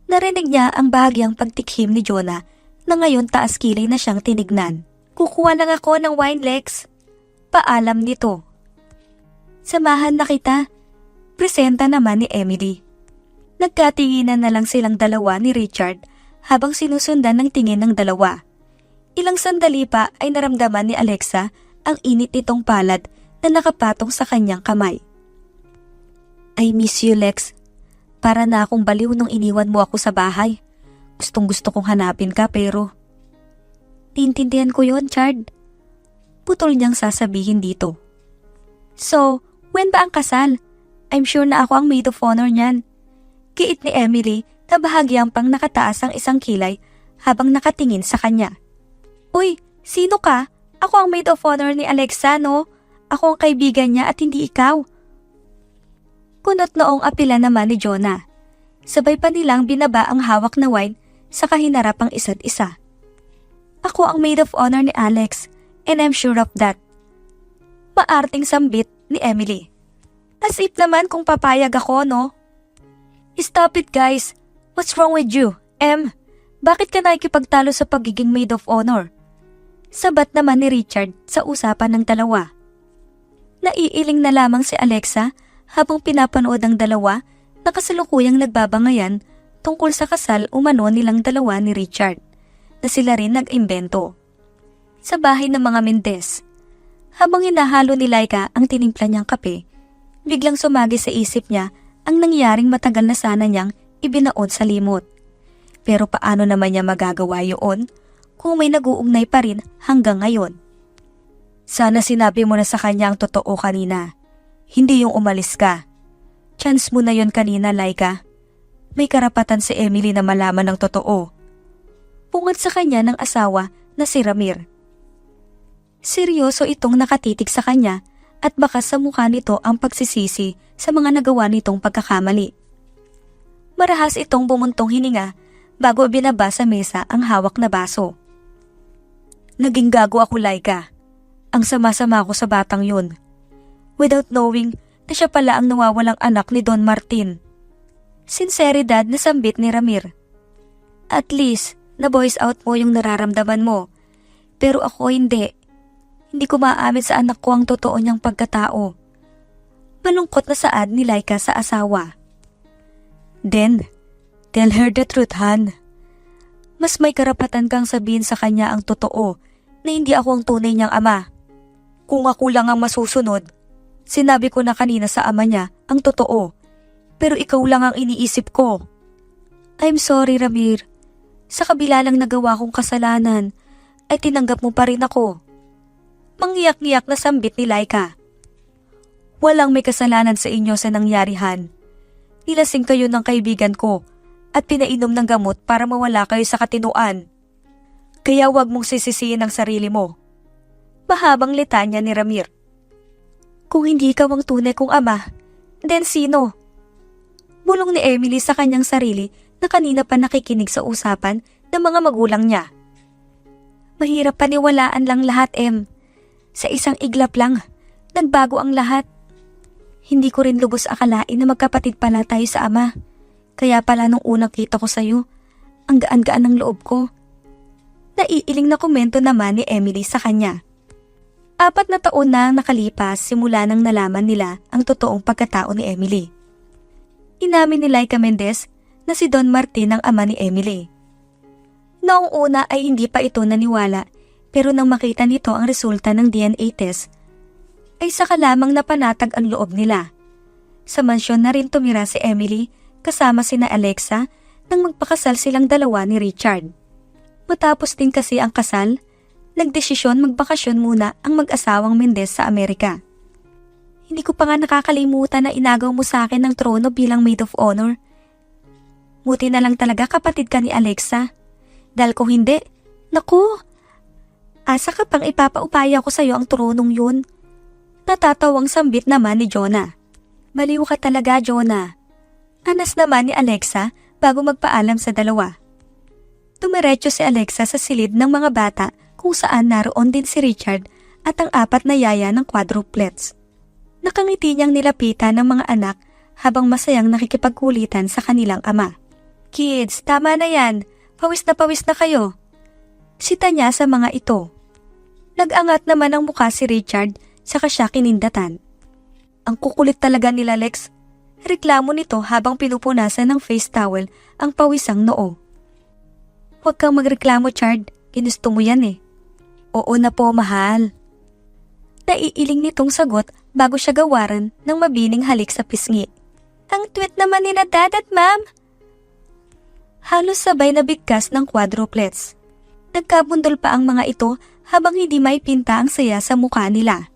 Narinig niya ang bahagyang pagtikhim ni Jonah na ngayon taas kilay na siyang tinignan. Kukuha lang ako ng wine, Lex. Paalam nito. Samahan na kita. Presenta naman ni Emily. Nagkatinginan na lang silang dalawa ni Richard habang sinusundan ng tingin ng dalawa. Ilang sandali pa ay naramdaman ni Alexa ang init nitong palad na nakapatong sa kanyang kamay. I miss you, Lex. Para na akong baliw nung iniwan mo ako sa bahay. Gustong-gusto kong hanapin ka pero... Tintindihan ko yon, Chard. Putol niyang sasabihin dito. So, when ba ang kasal? I'm sure na ako ang maid of honor niyan. Kiit ni Emily na bahagyang pang nakataas ang isang kilay habang nakatingin sa kanya. Uy, sino ka? Ako ang maid of honor ni Alexa, no? Ako ang kaibigan niya at hindi ikaw. Kunot noong apila naman ni Jonah. Sabay pa nilang binaba ang hawak na wine sa kahinarap ang isa't isa. Ako ang maid of honor ni Alex and I'm sure of that. Maarting sambit ni Emily. As if naman kung papayag ako, no? Stop it, guys. What's wrong with you, Em? Bakit ka nakikipagtalo sa pagiging maid of honor? Sabat naman ni Richard sa usapan ng dalawa. Naiiling na lamang si Alexa habang pinapanood ang dalawa na kasalukuyang nagbabangayan tungkol sa kasal umano nilang dalawa ni Richard na sila rin nag-imbento. Sa bahay ng mga Mendez, habang hinahalo ni Laika ang tinimpla niyang kape, Biglang sumagi sa isip niya ang nangyaring matagal na sana niyang ibinaon sa limot. Pero paano naman niya magagawa yun kung may nag-uugnay pa rin hanggang ngayon? Sana sinabi mo na sa kanya ang totoo kanina. Hindi yung umalis ka. Chance mo na yon kanina, Laika. May karapatan si Emily na malaman ng totoo. Pungad sa kanya ng asawa na si Ramir. Seryoso itong nakatitig sa kanya at baka sa mukha nito ang pagsisisi sa mga nagawa nitong pagkakamali. Marahas itong bumuntong hininga bago binaba sa mesa ang hawak na baso. Naging gago ako, Laika. Ang sama-sama ko sa batang yun. Without knowing na siya pala ang nawawalang anak ni Don Martin. Sinseridad na sambit ni Ramir. At least, na-voice out mo yung nararamdaman mo. Pero ako hindi. Hindi ko maaamit sa anak ko ang totoo niyang pagkatao. Malungkot na saad ni Laika sa asawa. Then, tell her the truth, Han. Mas may karapatan kang sabihin sa kanya ang totoo na hindi ako ang tunay niyang ama. Kung ako lang ang masusunod, sinabi ko na kanina sa ama niya ang totoo. Pero ikaw lang ang iniisip ko. I'm sorry, Ramir. Sa kabila ng nagawa kong kasalanan, ay tinanggap mo pa rin ako. Manghiyak-ngiyak na sambit ni Laika. Walang may kasalanan sa inyo sa nangyarihan. Nilasing kayo ng kaibigan ko at pinainom ng gamot para mawala kayo sa katinuan. Kaya wag mong sisisihin ang sarili mo. Mahabang litanya ni Ramir. Kung hindi ikaw ang tunay kong ama, then sino? Bulong ni Emily sa kanyang sarili na kanina pa nakikinig sa usapan ng mga magulang niya. Mahirap paniwalaan lang lahat, Em. Sa isang iglap lang, nagbago ang lahat. Hindi ko rin lubos akalain na magkapatid pala tayo sa ama. Kaya pala nung unang kita ko sa'yo, ang gaan-gaan ng loob ko. Naiiling na komento naman ni Emily sa kanya. 4 na taon na nakalipas simula nang nalaman nila ang totoong pagkatao ni Emily. Inamin ni Laika Mendez na si Don Martin ang ama ni Emily. Noong una ay hindi pa ito naniwala. Pero nang makita nito ang resulta ng DNA test, ay saka lamang napanatag ang loob nila. Sa mansyon na rin tumira si Emily kasama sina Alexa nang magpakasal silang dalawa ni Richard. Matapos din kasi ang kasal, nagdesisyon magbakasyon muna ang mag-asawang Mendez sa Amerika. Hindi ko pa nga nakakalimutan na inagaw mo sa akin ng trono bilang maid of honor. Buti na lang talaga kapatid ka ni Alexa. Dahil kung hindi, naku! Asa ka pang ipapaupaya ko sa'yo ang tronong yun. Natatawang sambit naman ni Jonah. Baliw ka talaga, Jonah. Anas naman ni Alexa bago magpaalam sa dalawa. Tumiretso si Alexa sa silid ng mga bata kung saan naroon din si Richard at ang 4 na yaya ng quadruplets. Nakangiti niyang nilapitan ng mga anak habang masayang nakikipagkulitan sa kanilang ama. Kids, tama na yan. Pawis na kayo. Sita niya sa mga ito. Nag-angat naman ang mukha si Richard saka siya kinindatan. Ang kukulit talaga nila, Lex. Reklamo nito habang pinupunasan ng face towel ang pawisang noo. Huwag kang magreklamo, Chard. Ginusto mo yan eh. Oo na po, mahal. Naiiling nitong sagot bago siya gawaran ng mabining halik sa pisngi. Ang tweet naman ni na Dad at Ma'am. Halos sabay na bigkas ng quadruplets. Nagkabundol pa ang mga ito habang hindi may pinta ang saya sa mukha nila.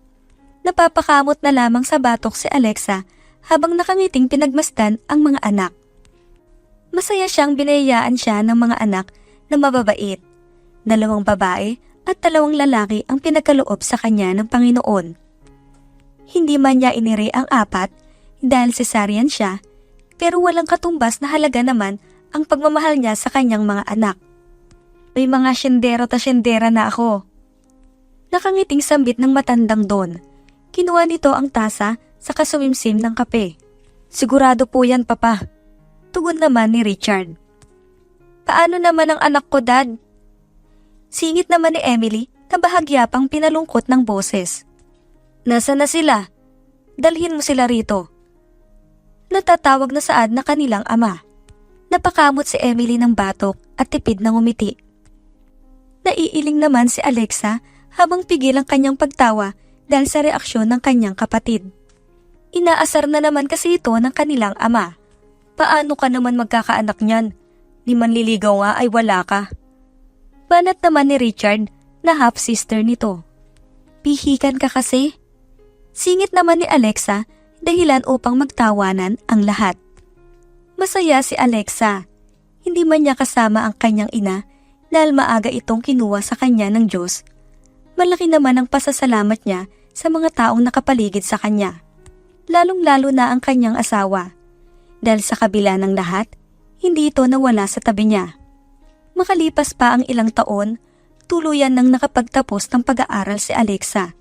Napapakamot na lamang sa batok si Alexa habang nakangiting pinagmasdan ang mga anak. Masaya siyang binayaan siya ng mga anak na mababait. 2 babae at 2 lalaki ang pinagkaloob sa kanya ng Panginoon. Hindi man niya inire ang 4 dahil cesarean siya, pero walang katumbas na halaga naman ang pagmamahal niya sa kanyang mga anak. May mga siyendero ta siyendera na ako. Nakangiting sambit ng matandang Don. Kinuha nito ang tasa sa kasumimsim ng kape. Sigurado po yan, Papa. Tugon naman ni Richard. Paano naman ang anak ko, Dad? Singit naman ni Emily na bahagya pang pinalungkot ng boses. Nasaan na sila? Dalhin mo sila rito. Natatawag na saad na kanilang ama. Napakamot si Emily ng batok at tipid ng umiti. Naiiling naman si Alexa habang pigil ang kanyang pagtawa dahil sa reaksyon ng kanyang kapatid. Inaasar na naman kasi ito ng kanilang ama. Paano ka naman magkakaanak niyan? Di man liligaw nga ay wala ka. Banat naman ni Richard na half-sister nito. Pihikan ka kasi. Singit naman ni Alexa dahilan upang magtawanan ang lahat. Masaya si Alexa. Hindi man niya kasama ang kanyang ina dahil maaga itong kinuha sa kanya ng Diyos. Malaki naman ang pasasalamat niya sa mga taong nakapaligid sa kanya. Lalong-lalo na ang kanyang asawa. Dahil sa kabila ng lahat, hindi ito nawala sa tabi niya. Makalipas pa ang ilang taon, tuluyan nang nakapagtapos ng pag-aaral si Alexa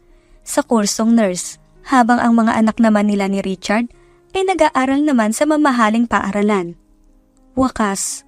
sa kursong nurse, habang ang mga anak naman nila ni Richard ay nag-aaral naman sa mamahaling paaralan. Wakas,